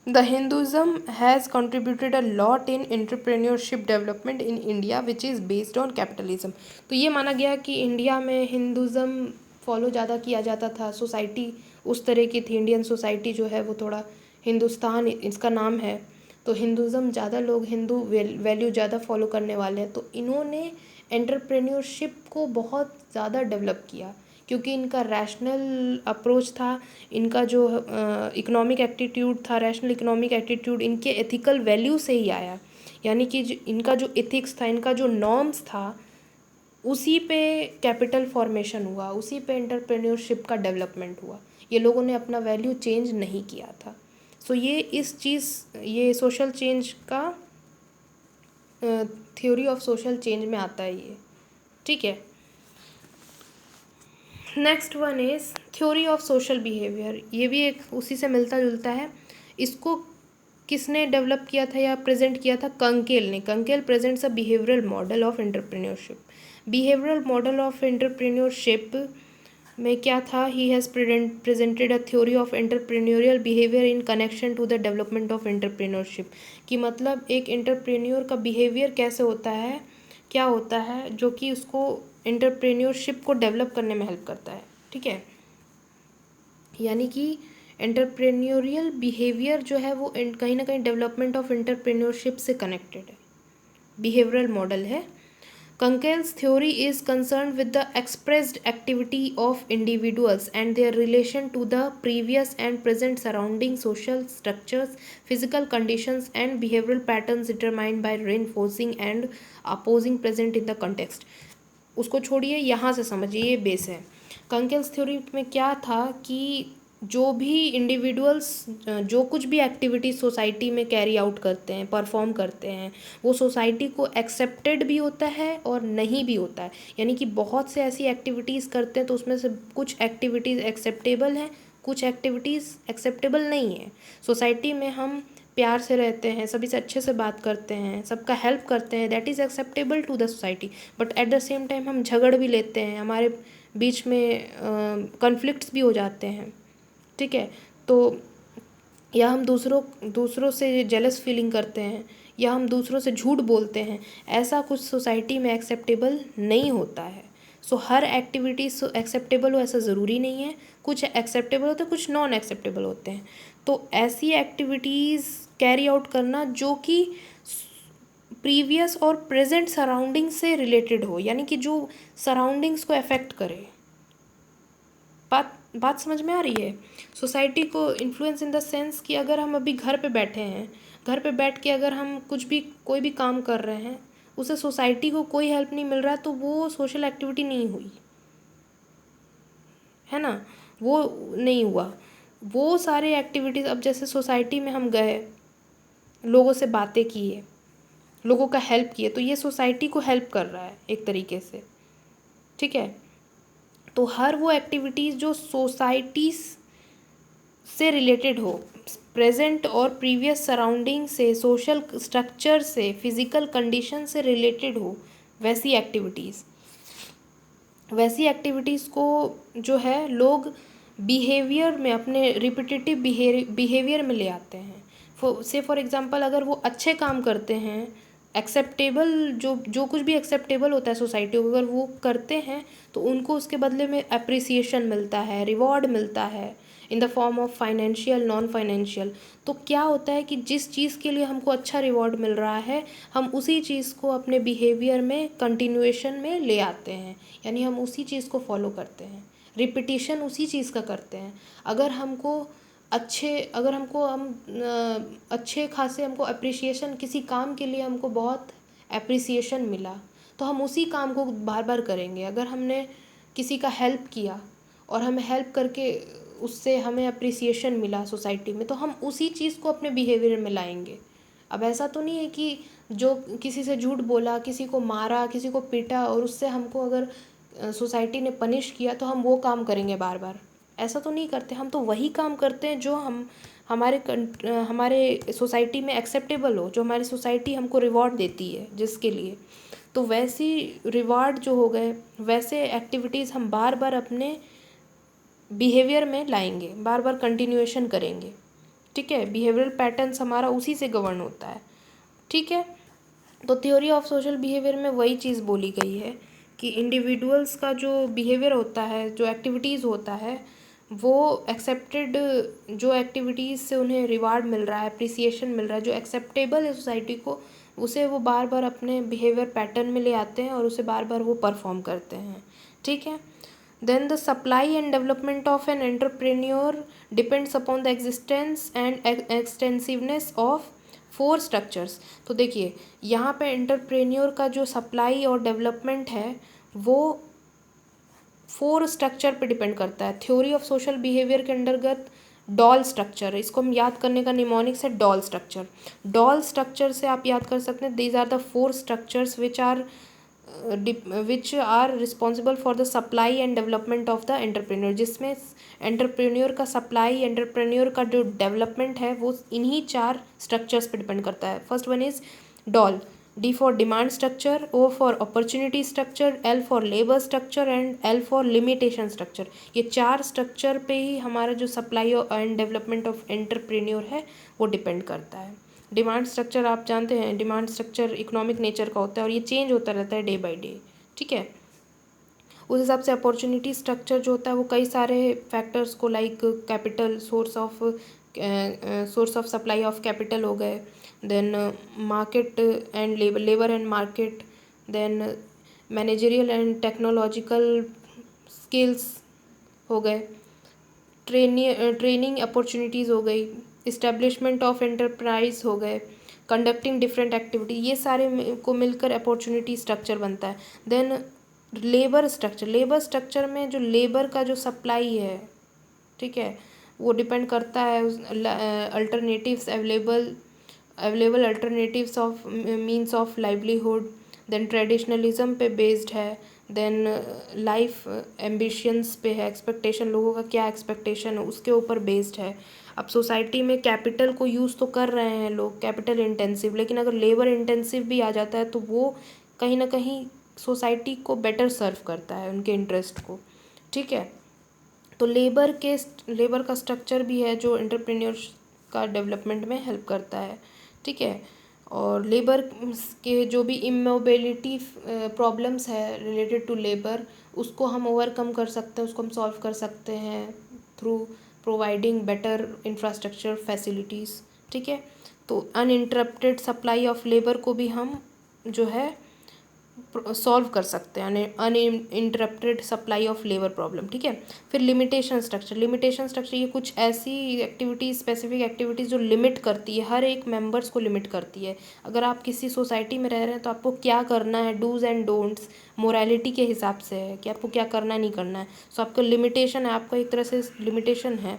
The Hinduism has contributed a lot in entrepreneurship development in India which is based on capitalism. तो ये माना गया कि India में Hinduism follow ज़्यादा किया जाता था, सोसाइटी उस तरह की थी, इंडियन सोसाइटी जो है वो थोड़ा, हिंदुस्तान इसका नाम है, तो हिंदुज़म ज़्यादा लोग हिंदू वैल्यू ज़्यादा फॉलो करने वाले हैं, तो इन्होंने एंटरप्रेन्योरशिप को बहुत ज़्यादा डेवलप किया, क्योंकि इनका रैशनल अप्रोच था, इनका जो इकोनॉमिक एटीट्यूड था, रैशनल इकोनॉमिक एटीट्यूड इनके एथिकल वैल्यू से ही आया, यानी कि इनका जो एथिक्स था, इनका जो नॉर्म्स था, उसी पे कैपिटल फॉर्मेशन हुआ, उसी पे एंटरप्रेन्योरशिप का डेवलपमेंट हुआ। ये लोगों ने अपना वैल्यू चेंज नहीं किया था। सो ये सोशल चेंज का थ्योरी ऑफ सोशल चेंज में आता है ये। ठीक है, next one is theory of social behaviour, ये भी एक उसी से मिलता जुलता है। इसको किसने डेवलप किया था या प्रेजेंट किया था? कंकेल ने। Kunkel presents a behavioural model of entrepreneurship. Behavioural model of entrepreneurship में क्या था? He has presented a theory of entrepreneurial behaviour in connection to the development of entrepreneurship, कि मतलब एक एंटरप्रेन्योर का बिहेवियर कैसे होता है, क्या होता है, जो कि उसको एंटरप्रेन्योरशिप को डेवलप करने में हेल्प करता है। ठीक है, यानी कि एंटरप्रेन्योरियल बिहेवियर जो है वो कहीं ना कहीं डेवलपमेंट ऑफ एंटरप्रेन्योरशिप से कनेक्टेड है, बिहेवियरल मॉडल है। Kunkel's theory is concerned with the expressed activity of individuals and their relation to the previous and present surrounding social structures, physical conditions and behavioral patterns determined by reinforcing and opposing present in the context. उसको छोड़िए, यहाँ से समझिए, ये base है। कंकेल्स theory में क्या था कि जो भी इंडिविजुअल्स जो कुछ भी एक्टिविटीज सोसाइटी में कैरी आउट करते हैं, परफॉर्म करते हैं, वो सोसाइटी को एक्सेप्टेड भी होता है और नहीं भी होता है। यानी कि बहुत से ऐसी एक्टिविटीज़ करते हैं तो उसमें से कुछ एक्टिविटीज़ एक्सेप्टेबल हैं, कुछ एक्टिविटीज़ एक्सेप्टेबल नहीं है। सोसाइटी में हम प्यार से रहते हैं, सभी से अच्छे से बात करते हैं, सबका हेल्प करते हैं, that is acceptable to the society. But at the same time हम झगड़ भी लेते हैं, हमारे बीच में कॉन्फ्लिक्ट्स भी हो जाते हैं, ठीक है। तो या हम दूसरों से जेलस फीलिंग करते हैं, या हम दूसरों से झूठ बोलते हैं, ऐसा कुछ सोसाइटी में एक्सेप्टेबल नहीं होता है। सो हर एक्टिविटीज़ एक्सेप्टेबल हो ऐसा ज़रूरी नहीं है, कुछ एक्सेप्टेबल होते हैं, कुछ नॉन एक्सेप्टेबल होते हैं। तो ऐसी एक्टिविटीज़ कैरी आउट करना जो कि प्रीवियस और प्रेजेंट सराउंडिंग से रिलेटेड हो, यानी कि जो सराउंडिंग्स को अफेक्ट करे। बात समझ में आ रही है? सोसाइटी को इन्फ्लुएंस इन द सेंस कि अगर हम अभी घर पे बैठे हैं, घर पे बैठ के अगर हम कोई भी काम कर रहे हैं, उसे सोसाइटी को कोई हेल्प नहीं मिल रहा, तो वो सोशल एक्टिविटी नहीं हुई, है ना, वो नहीं हुआ। वो सारे एक्टिविटीज़, अब जैसे सोसाइटी में हम गए, लोगों से बातें किए, लोगों का हेल्प किए, तो ये सोसाइटी को हेल्प कर रहा है एक तरीके से, ठीक है। तो हर वो एक्टिविटीज़ जो सोसाइटीज़ से रिलेटेड हो, प्रेजेंट और प्रीवियस सराउंडिंग से, सोशल स्ट्रक्चर से, फिज़िकल कंडीशन से रिलेटेड हो, वैसी एक्टिविटीज़ को जो है लोग बिहेवियर में, अपने रिपीटेटिव बिहेवियर में ले आते हैं। फॉर एग्जांपल, अगर वो अच्छे काम करते हैं, एक्सेप्टेबल, जो कुछ भी एक्सेप्टेबल होता है सोसाइटी को, अगर वो करते हैं तो उनको उसके बदले में अप्रिसिएशन मिलता है, रिवॉर्ड मिलता है in the form of financial, non financial. तो क्या होता है कि जिस चीज़ के लिए हमको अच्छा रिवॉर्ड मिल रहा है, हम उसी चीज़ को अपने बिहेवियर में कंटिन्यूएशन में ले आते हैं, यानी हम उसी चीज़ को फॉलो करते हैं, रिपीटिशन उसी चीज़ का करते हैं। अगर हमको अच्छे खासे हमको अप्रिसिएशन, किसी काम के लिए हमको बहुत अप्रिसिएशन मिला, तो हम उसी काम को बार बार करेंगे। अगर हमने किसी का हेल्प किया और हमें हेल्प करके उससे हमें अप्रिसिएशन मिला सोसाइटी में, तो हम उसी चीज़ को अपने बिहेवियर में लाएंगे। अब ऐसा तो नहीं है कि जो किसी से झूठ बोला, किसी को मारा, किसी को पीटा, और उससे हमको अगर सोसाइटी ने पनिश किया तो हम वो काम करेंगे बार बार। ऐसा तो नहीं करते। हम तो वही काम करते हैं जो हमारे सोसाइटी में एक्सेप्टेबल हो, जो हमारी सोसाइटी हमको रिवॉर्ड देती है जिसके लिए। तो वैसी रिवॉर्ड जो हो गए, वैसे एक्टिविटीज़ हम बार बार अपने बिहेवियर में लाएंगे, बार बार कंटिन्यूएशन करेंगे, ठीक है। बिहेवियरल पैटर्न्स हमारा उसी से गवर्न होता है, ठीक है। तो थ्योरी ऑफ सोशल बिहेवियर में वही चीज़ बोली गई है कि इंडिविजुअल्स का जो बिहेवियर होता है, जो एक्टिविटीज़ होता है, वो एक्सेप्टेड, जो एक्टिविटीज़ से उन्हें रिवार्ड मिल रहा है, अप्रिसिएशन मिल रहा है, जो एक्सेप्टेबल है सोसाइटी को, उसे वो बार बार अपने बिहेवियर पैटर्न में ले आते हैं और उसे बार बार वो परफॉर्म करते हैं, ठीक है। Then the supply and development of an entrepreneur depends upon the existence and extensiveness of four structures. तो देखिए, यहाँ पे एंटरप्रेन्योर का जो सप्लाई और डेवलपमेंट है वो 4 स्ट्रक्चर पे डिपेंड करता है। थ्योरी ऑफ सोशल बिहेवियर के अंतर्गत डॉल स्ट्रक्चर, इसको हम याद करने का निमोनिक्स है डॉल स्ट्रक्चर। डॉल स्ट्रक्चर से आप याद कर सकते हैं, these are the 4 structures which are responsible for the supply and development of the entrepreneur, जिसमें एंटरप्रेन्योर का सप्लाई, एंटरप्रेन्योर का जो डेवलपमेंट है वो इन्हीं 4 स्ट्रक्चर्स पे डिपेंड करता है। First one is doll, D for demand structure, O for opportunity structure, L for labor structure and L for limitation structure। ये 4 स्ट्रक्चर पे ही हमारा जो supply and development of entrepreneur है वो डिपेंड करता है। डिमांड स्ट्रक्चर आप जानते हैं, डिमांड स्ट्रक्चर इकोनॉमिक नेचर का होता है और ये चेंज होता रहता है डे बाय डे, ठीक है। उस हिसाब से अपॉर्चुनिटी स्ट्रक्चर जो होता है वो कई सारे फैक्टर्स को, like capital, source of supply of capital हो गए, then market and labour and market, then managerial and technological skills हो गए, ट्रेनिंग अपॉर्चुनिटीज़ हो गई, इस्टेब्लिशमेंट ऑफ एंटरप्राइज हो गए, कंडक्टिंग डिफरेंट एक्टिविटी, ये सारे को मिलकर अपॉर्चुनिटी स्ट्रक्चर बनता है। देन लेबर स्ट्रक्चर में जो लेबर का जो सप्लाई है, ठीक है, वो डिपेंड करता है alternatives available alternatives of means of livelihood. Then traditionalism पे बेस्ड है। देन लाइफ एम्बिशंस पे है, एक्सपेक्टेशन, लोगों का क्या एक्सपेक्टेशन है उसके ऊपर बेस्ड है। अब सोसाइटी में कैपिटल को यूज़ तो कर रहे हैं लोग, कैपिटल इंटेंसिव, लेकिन अगर लेबर इंटेंसिव भी आ जाता है तो वो कहीं ना कहीं सोसाइटी को बेटर सर्व करता है, उनके इंटरेस्ट को। ठीक है, तो लेबर का स्ट्रक्चर भी है जो एंटरप्रेन्योर्स का डेवलपमेंट में हेल्प करता है। ठीक है, और लेबर के जो भी इमोबिलिटी प्रॉब्लम्स है रिलेटेड टू लेबर, उसको हम ओवरकम कर सकते हैं, उसको हम सॉल्व कर सकते हैं through providing better infrastructure facilities. ठीक है, तो अनइंटरप्टेड सप्लाई ऑफ लेबर को भी हम जो है सॉल्व कर सकते हैं, uninterrupted supply of labour problem. ठीक है, फिर लिमिटेशन स्ट्रक्चर ये कुछ ऐसी एक्टिविटीज़, स्पेसिफिक एक्टिविटीज़ जो लिमिट करती है, हर एक मेंबर्स को लिमिट करती है। अगर आप किसी सोसाइटी में रह रहे हैं तो आपको क्या करना है, डूज़ एंड डोंट्स मोरालिटी के हिसाब से है कि आपको क्या करना है, नहीं करना है। सो आपका लिमिटेशन है, आपका एक तरह से लिमिटेशन है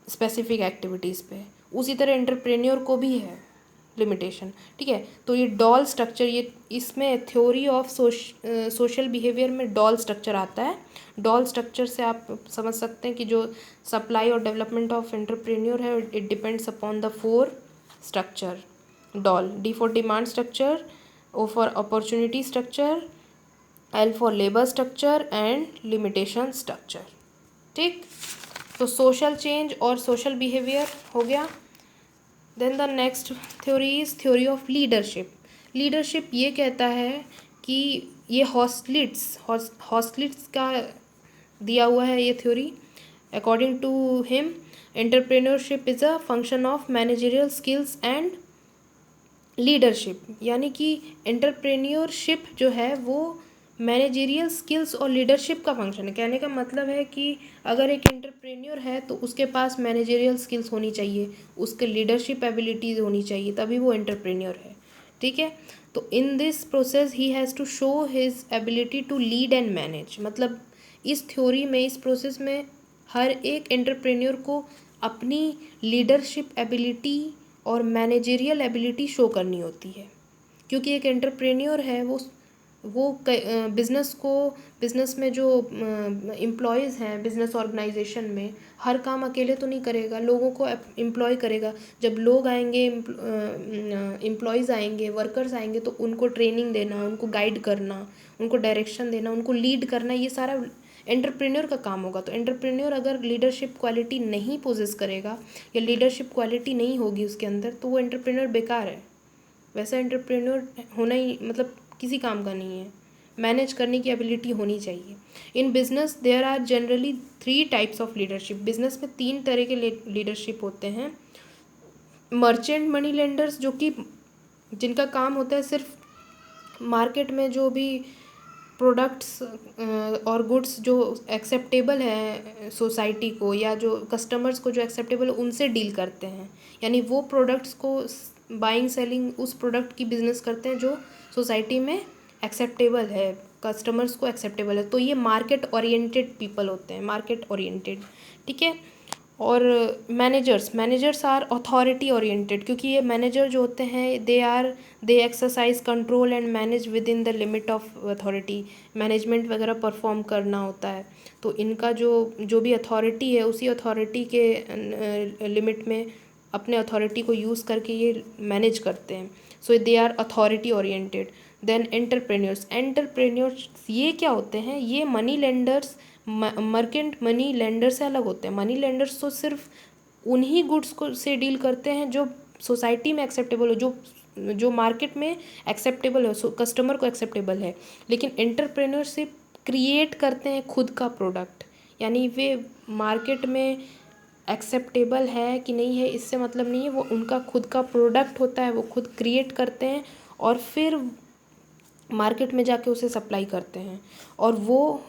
स्पेसिफिक एक्टिविटीज़ पे। उसी तरह एंटरप्रेन्योर को भी है लिमिटेशन। ठीक है, तो ये डॉल स्ट्रक्चर, ये इसमें थ्योरी ऑफ सोशल बिहेवियर में डॉल स्ट्रक्चर आता है। डॉल स्ट्रक्चर से आप समझ सकते हैं कि जो सप्लाई और डेवलपमेंट ऑफ एंटरप्रेन्योर है it depends upon the 4 structure DOLL. D for demand structure, O for opportunity structure, L for labour structure and limitation structure. ठीक, तो सोशल चेंज और सोशल बिहेवियर हो गया। Then the next theory is theory of leadership. Leadership ये कहता है कि ये हॉस्टलिट्स का दिया हुआ है ये थ्योरी। According to him entrepreneurship is a function of managerial skills and leadership, यानी कि एंटरप्रेन्योरशिप जो है वो मैनेजरियल स्किल्स और लीडरशिप का फंक्शन है। कहने का मतलब है कि अगर एक एंटरप्रेन्योर है तो उसके पास मैनेजरियल स्किल्स होनी चाहिए, उसके लीडरशिप एबिलिटीज़ होनी चाहिए, तभी वो एंटरप्रेन्योर है। ठीक है, तो in this process he has to show his ability to lead and manage. मतलब इस थ्योरी में, इस प्रोसेस में हर एक एंटरप्रेन्योर को अपनी लीडरशिप एबिलिटी और मैनेजरियल एबिलिटी शो करनी होती है, क्योंकि एक एंटरप्रेन्योर है वो बिज़नेस में जो एम्प्लॉयज़ हैं बिज़नेस ऑर्गेनाइजेशन में, हर काम अकेले तो नहीं करेगा, लोगों को एम्प्लॉय करेगा। जब लोग आएंगे, एम्प्लॉयज़ आएंगे, वर्कर्स आएंगे, तो उनको ट्रेनिंग देना, उनको गाइड करना, उनको डायरेक्शन देना, उनको लीड करना, ये सारा एंटरप्रेन्योर का काम होगा। तो एंटरप्रेन्योर अगर लीडरशिप क्वालिटी नहीं पोजेस करेगा या लीडरशिप क्वालिटी नहीं होगी उसके अंदर, तो वो एंटरप्रेन्योर बेकार है। वैसा एंटरप्रेन्योर होना ही मतलब किसी काम का नहीं है। मैनेज करने की एबिलिटी होनी चाहिए। In business there are generally 3 types of leadership. Business में 3 तरह के लीडरशिप होते हैं। मर्चेंट मनी लेंडर्स, जो कि जिनका काम होता है सिर्फ मार्केट में जो भी प्रोडक्ट्स और गुड्स जो एक्सेप्टेबल है सोसाइटी को, या जो कस्टमर्स को जो एक्सेप्टेबल है, उनसे डील करते हैं। यानी वो प्रोडक्ट्स को बाइंग सेलिंग उस प्रोडक्ट की बिजनेस करते हैं जो सोसाइटी में एक्सेप्टेबल है, कस्टमर्स को एक्सेप्टेबल है। तो ये मार्केट ओरिएंटेड पीपल होते हैं, मार्केट ओरिएंटेड। ठीक है, और मैनेजर्स आर अथॉरिटी ओरिएंटेड, क्योंकि ये मैनेजर जो होते हैं they exercise control and manage within the limit of authority. Management वगैरह परफॉर्म करना होता है, तो इनका जो भी अथॉरिटी है उसी अथॉरिटी के लिमिट में अपने अथॉरिटी को यूज़ करके ये मैनेज करते हैं। So they are authority oriented. Then entrepreneurs ये क्या होते हैं? ये money lenders, merchant money lender से अलग होते हैं। मनी लेंडर्स तो सिर्फ उन्हीं गुड्स को से डील करते हैं जो सोसाइटी में एक्सेप्टेबल हो, जो मार्केट में एक्सेप्टेबल है, कस्टमर को एक्सेप्टेबल है। लेकिन एंटरप्रेन्योरशिप क्रिएट करते हैं खुद का प्रोडक्ट, यानी वे मार्केट में एक्सेप्टेबल है कि नहीं है इससे मतलब नहीं है, वो उनका खुद का प्रोडक्ट होता है, वो खुद क्रिएट करते हैं और फिर मार्केट में जाके उसे सप्लाई करते हैं। और वो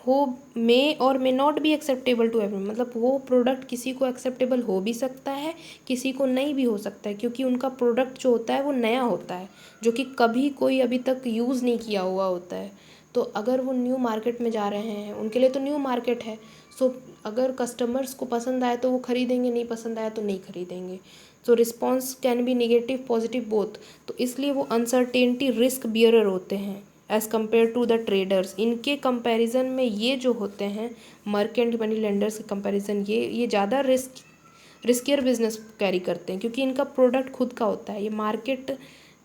may not be acceptable to everyone, मतलब वो प्रोडक्ट किसी को एक्सेप्टेबल हो भी सकता है, किसी को नहीं भी हो सकता है, क्योंकि उनका प्रोडक्ट जो होता है वो नया होता है, जो कि कभी कोई अभी तक यूज़ नहीं किया हुआ होता है। तो अगर वो न्यू मार्केट में जा रहे हैं, उनके लिए तो न्यू मार्केट है। सो अगर कस्टमर्स को पसंद आए तो वो खरीदेंगे, नहीं पसंद आया तो नहीं खरीदेंगे। So response can be negative positive both. तो इसलिए वो अनसर्टेनिटी रिस्क बियरर होते हैं as compare to the traders. इनके कंपैरिजन में ये जो होते हैं मर्केंट मनी लेंडर्स के कंपैरिजन, ये ज़्यादा रिस्कियर बिजनेस कैरी करते हैं, क्योंकि इनका प्रोडक्ट खुद का होता है। ये मार्केट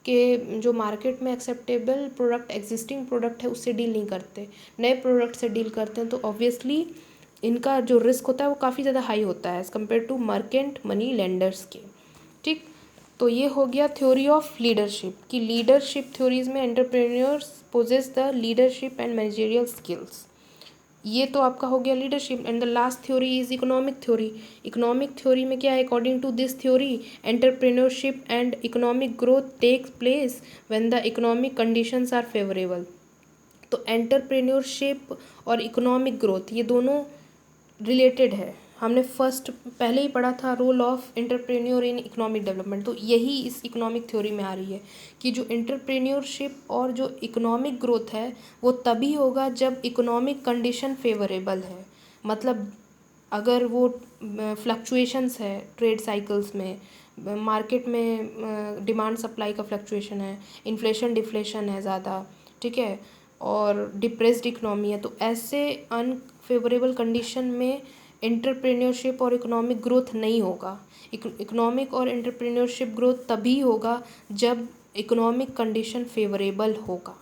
के जो मार्केट में एक्सेप्टेबल प्रोडक्ट, एग्जिस्टिंग प्रोडक्ट है उससे डील नहीं करते, नए प्रोडक्ट से डील करते हैं। तो ऑब्वियसली इनका जो रिस्क होता है वो काफ़ी ज़्यादा हाई होता है as compare to merchant money lenders के। ठीक, तो ये हो गया थ्योरी ऑफ लीडरशिप कि लीडरशिप थ्योरीज में entrepreneurs possess the leadership and managerial skills. ये तो आपका हो गया leadership. And the last theory is economic theory. Economic theory में क्या है? According to this theory entrepreneurship and economic growth takes place when the economic conditions are favourable. तो entrepreneurship और इकोनॉमिक ग्रोथ ये दोनों रिलेटेड है। हमने पहले ही पढ़ा था role of entrepreneur in economic development. तो यही इस इकोनॉमिक थ्योरी में आ रही है कि जो एंटरप्रेन्योरशिप और जो इकोनॉमिक ग्रोथ है वो तभी होगा जब इकोनॉमिक कंडीशन फेवरेबल है। मतलब अगर वो फ्लक्चुएशंस है ट्रेड साइकिल्स में, मार्केट में डिमांड सप्लाई का फ्लक्चुएशन है, इन्फ्लेशन डिफ्लेशन है ज़्यादा, ठीक है, और डिप्रेस्ड इकोनॉमी है, तो ऐसे अनफेवरेबल कंडीशन में एंटरप्रेन्योरशिप और इकोनॉमिक ग्रोथ नहीं होगा। इकोनॉमिक और एंटरप्रेन्योरशिप ग्रोथ तभी होगा जब इकोनॉमिक कंडीशन फेवरेबल होगा,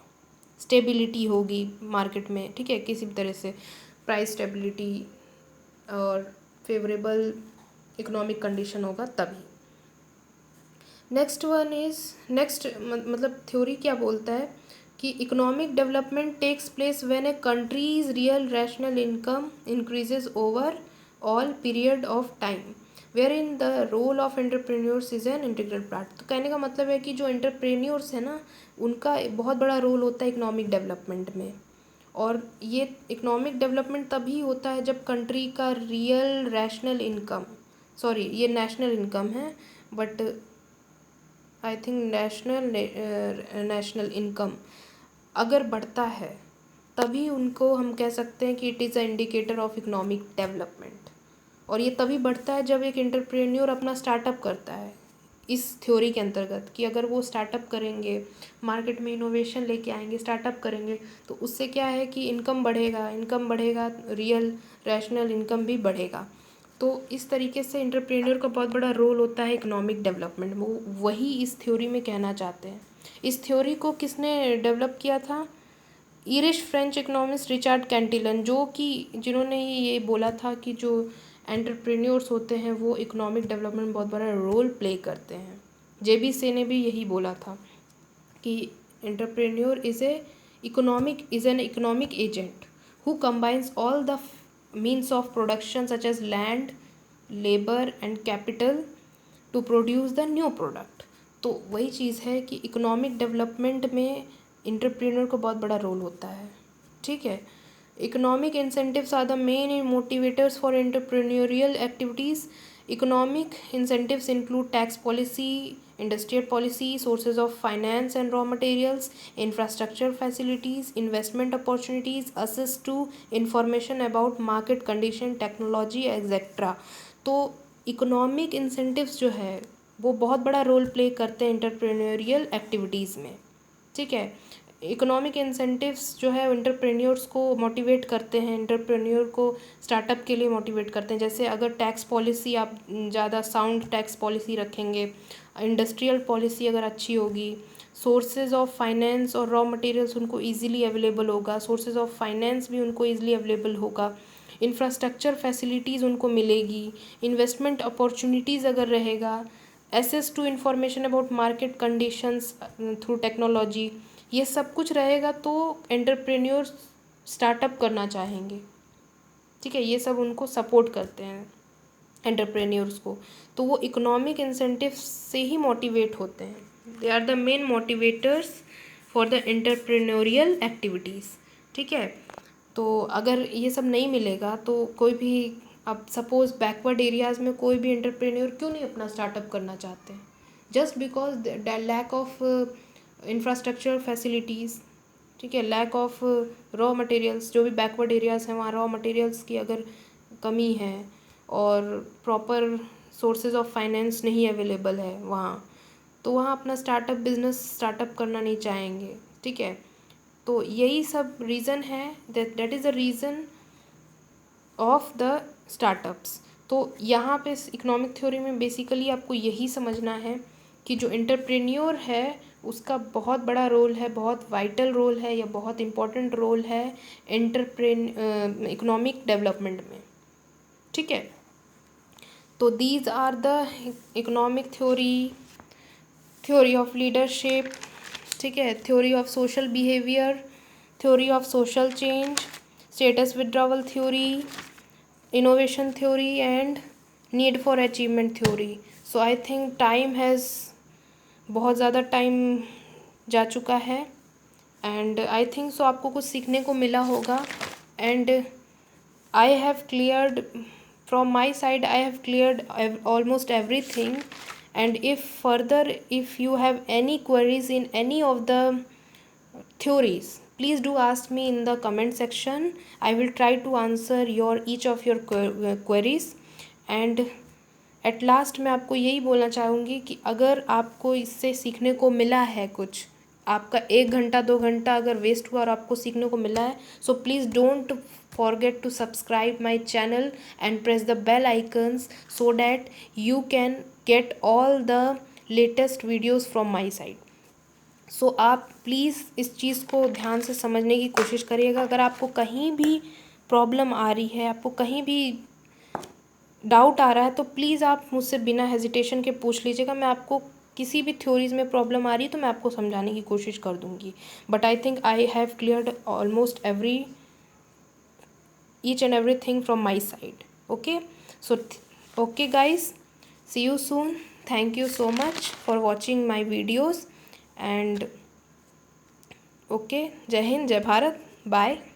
स्टेबिलिटी होगी मार्केट में, ठीक है, किसी भी तरह से प्राइस स्टेबिलिटी और फेवरेबल इकोनॉमिक कंडीशन होगा तभी। नेक्स्ट मतलब थ्योरी क्या बोलता है कि economic development takes place when a country's real rational income increases over all period of time where in the role of entrepreneurs is an integral part. तो कहने का मतलब है कि जो एंटरप्रेन्योर्स है ना, उनका बहुत बड़ा रोल होता है इकोनॉमिक डेवलपमेंट में। और ये इकोनॉमिक डेवलपमेंट तभी होता है जब कंट्री का रियल रैशनल इनकम, सॉरी ये नेशनल इनकम है, but I think national income अगर बढ़ता है तभी उनको हम कह सकते हैं कि it is a indicator of economic development. और ये तभी बढ़ता है जब एक एंटरप्रेन्योर अपना स्टार्टअप करता है इस थ्योरी के अंतर्गत, कि अगर वो स्टार्टअप करेंगे, मार्केट में इनोवेशन लेके आएंगे, स्टार्टअप करेंगे, तो उससे क्या है कि इनकम बढ़ेगा, रियल रैशनल इनकम भी बढ़ेगा। तो इस तरीके से एंटरप्रेन्योर का बहुत बड़ा रोल होता है इकोनॉमिक डेवलपमेंट में। वही इस थ्योरी में कहना चाहते हैं। इस थ्योरी को किसने डेवलप किया था? ईरिश फ्रेंच इकोनॉमिस्ट रिचार्ड कैंटिलन, जिन्होंने ये बोला था कि जो एंटरप्रेन्योर्स होते हैं वो इकोनॉमिक डेवलपमेंट में बहुत बड़ा रोल प्ले करते हैं। जेबी से ने भी यही बोला था कि entrepreneur is an economic agent who combines all the means of production such as land, labor and capital to produce the new product। तो वही चीज़ है कि इकोनॉमिक डेवलपमेंट में इंटरप्रेन्योर का बहुत बड़ा रोल होता है, ठीक है। Economic incentives are the main motivators for entrepreneurial activities. Economic incentives include tax policy, industrial policy, sources of finance and raw materials, infrastructure facilities, investment opportunities, access to information about market condition, technology, etc। तो economic incentives जो है वो बहुत बड़ा role play करते हैं entrepreneurial activities में, ठीक है। इकोनॉमिक इंसेंटिव्स जो है एंटरप्रेन्योर्स को मोटिवेट करते हैं, एंटरप्रेन्योर को स्टार्टअप के लिए मोटिवेट करते हैं। जैसे अगर टैक्स पॉलिसी आप ज़्यादा साउंड टैक्स पॉलिसी रखेंगे, इंडस्ट्रियल पॉलिसी अगर अच्छी होगी, सोर्सेज ऑफ फाइनेंस और रॉ मटेरियल्स उनको ईजिली अवेलेबल होगा, सोर्सेज ऑफ फाइनेंस भी उनको ईजिली अवेलेबल होगा, इंफ्रास्ट्रक्चर फैसिलिटीज़ उनको मिलेगी, इन्वेस्टमेंट अपॉर्चुनिटीज़ अगर रहेगा, access to information about market conditions through technology, ये सब कुछ रहेगा तो एंटरप्रेन्योर स्टार्टअप करना चाहेंगे, ठीक है। ये सब उनको सपोर्ट करते हैं एंटरप्रेन्योर्स को, तो वो इकोनॉमिक इंसेंटिव से ही मोटिवेट होते हैं। They are the main motivators for the entrepreneurial activities, ठीक है। तो अगर ये सब नहीं मिलेगा तो कोई भी, अब सपोज़ बैकवर्ड एरियाज़ में कोई भी एंटरप्रेन्योर क्यों नहीं अपना स्टार्टअप करना चाहते हैं? Just because the lack of infrastructure facilities, ठीक है, लैक ऑफ रॉ मटेरियल्स। जो भी बैकवर्ड एरियाज़ हैं वहाँ रॉ मटेरियल्स की अगर कमी है और प्रॉपर सोर्सेज ऑफ फाइनेंस नहीं अवेलेबल है वहाँ, तो वहाँ अपना स्टार्टअप बिजनेस स्टार्टअप करना नहीं चाहेंगे, ठीक है। तो यही सब रीज़न है, that is the reason of the startups. तो यहाँ पे इकोनॉमिक थ्योरी में बेसिकली आपको यही समझना है कि जो एंटरप्रेन्योर है उसका बहुत बड़ा रोल है, बहुत वाइटल रोल है या बहुत इम्पोर्टेंट रोल है इकोनॉमिक डेवलपमेंट में, ठीक है। तो these are the economic theory of leadership, ठीक है, theory of social behaviour, theory of social change, status withdrawal theory, innovation theory and need for achievement theory. So I think time has बहुत ज़्यादा time जा चुका है and I think so आपको कुछ सीखने को मिला होगा and I have cleared from my side, I have cleared almost everything and if further if you have any queries in any of the theories, please do ask me in the comment section. I will try to answer each of your queries. And at last मैं आपको यही बोलना चाहूँगी कि अगर आपको इससे सीखने को मिला है कुछ, आपका 1 घंटा 2 घंटा अगर वेस्ट हुआ और आपको सीखने को मिला है, so please don't forget to subscribe my channel and press the bell icons so that you can get all the latest videos from my side. सो आप प्लीज़ इस चीज़ को ध्यान से समझने की कोशिश करिएगा। अगर आपको कहीं भी प्रॉब्लम आ रही है, आपको कहीं भी डाउट आ रहा है, तो प्लीज़ आप मुझसे बिना हेजिटेशन के पूछ लीजिएगा। मैं आपको किसी भी थ्योरीज़ में प्रॉब्लम आ रही है तो मैं आपको समझाने की कोशिश कर दूँगी। But I think I have cleared almost each and every thing from my side. Okay, so okay guys, see you soon. Thank you so much for watching my videos and okay, Jai Hind, Jai Bharat, bye.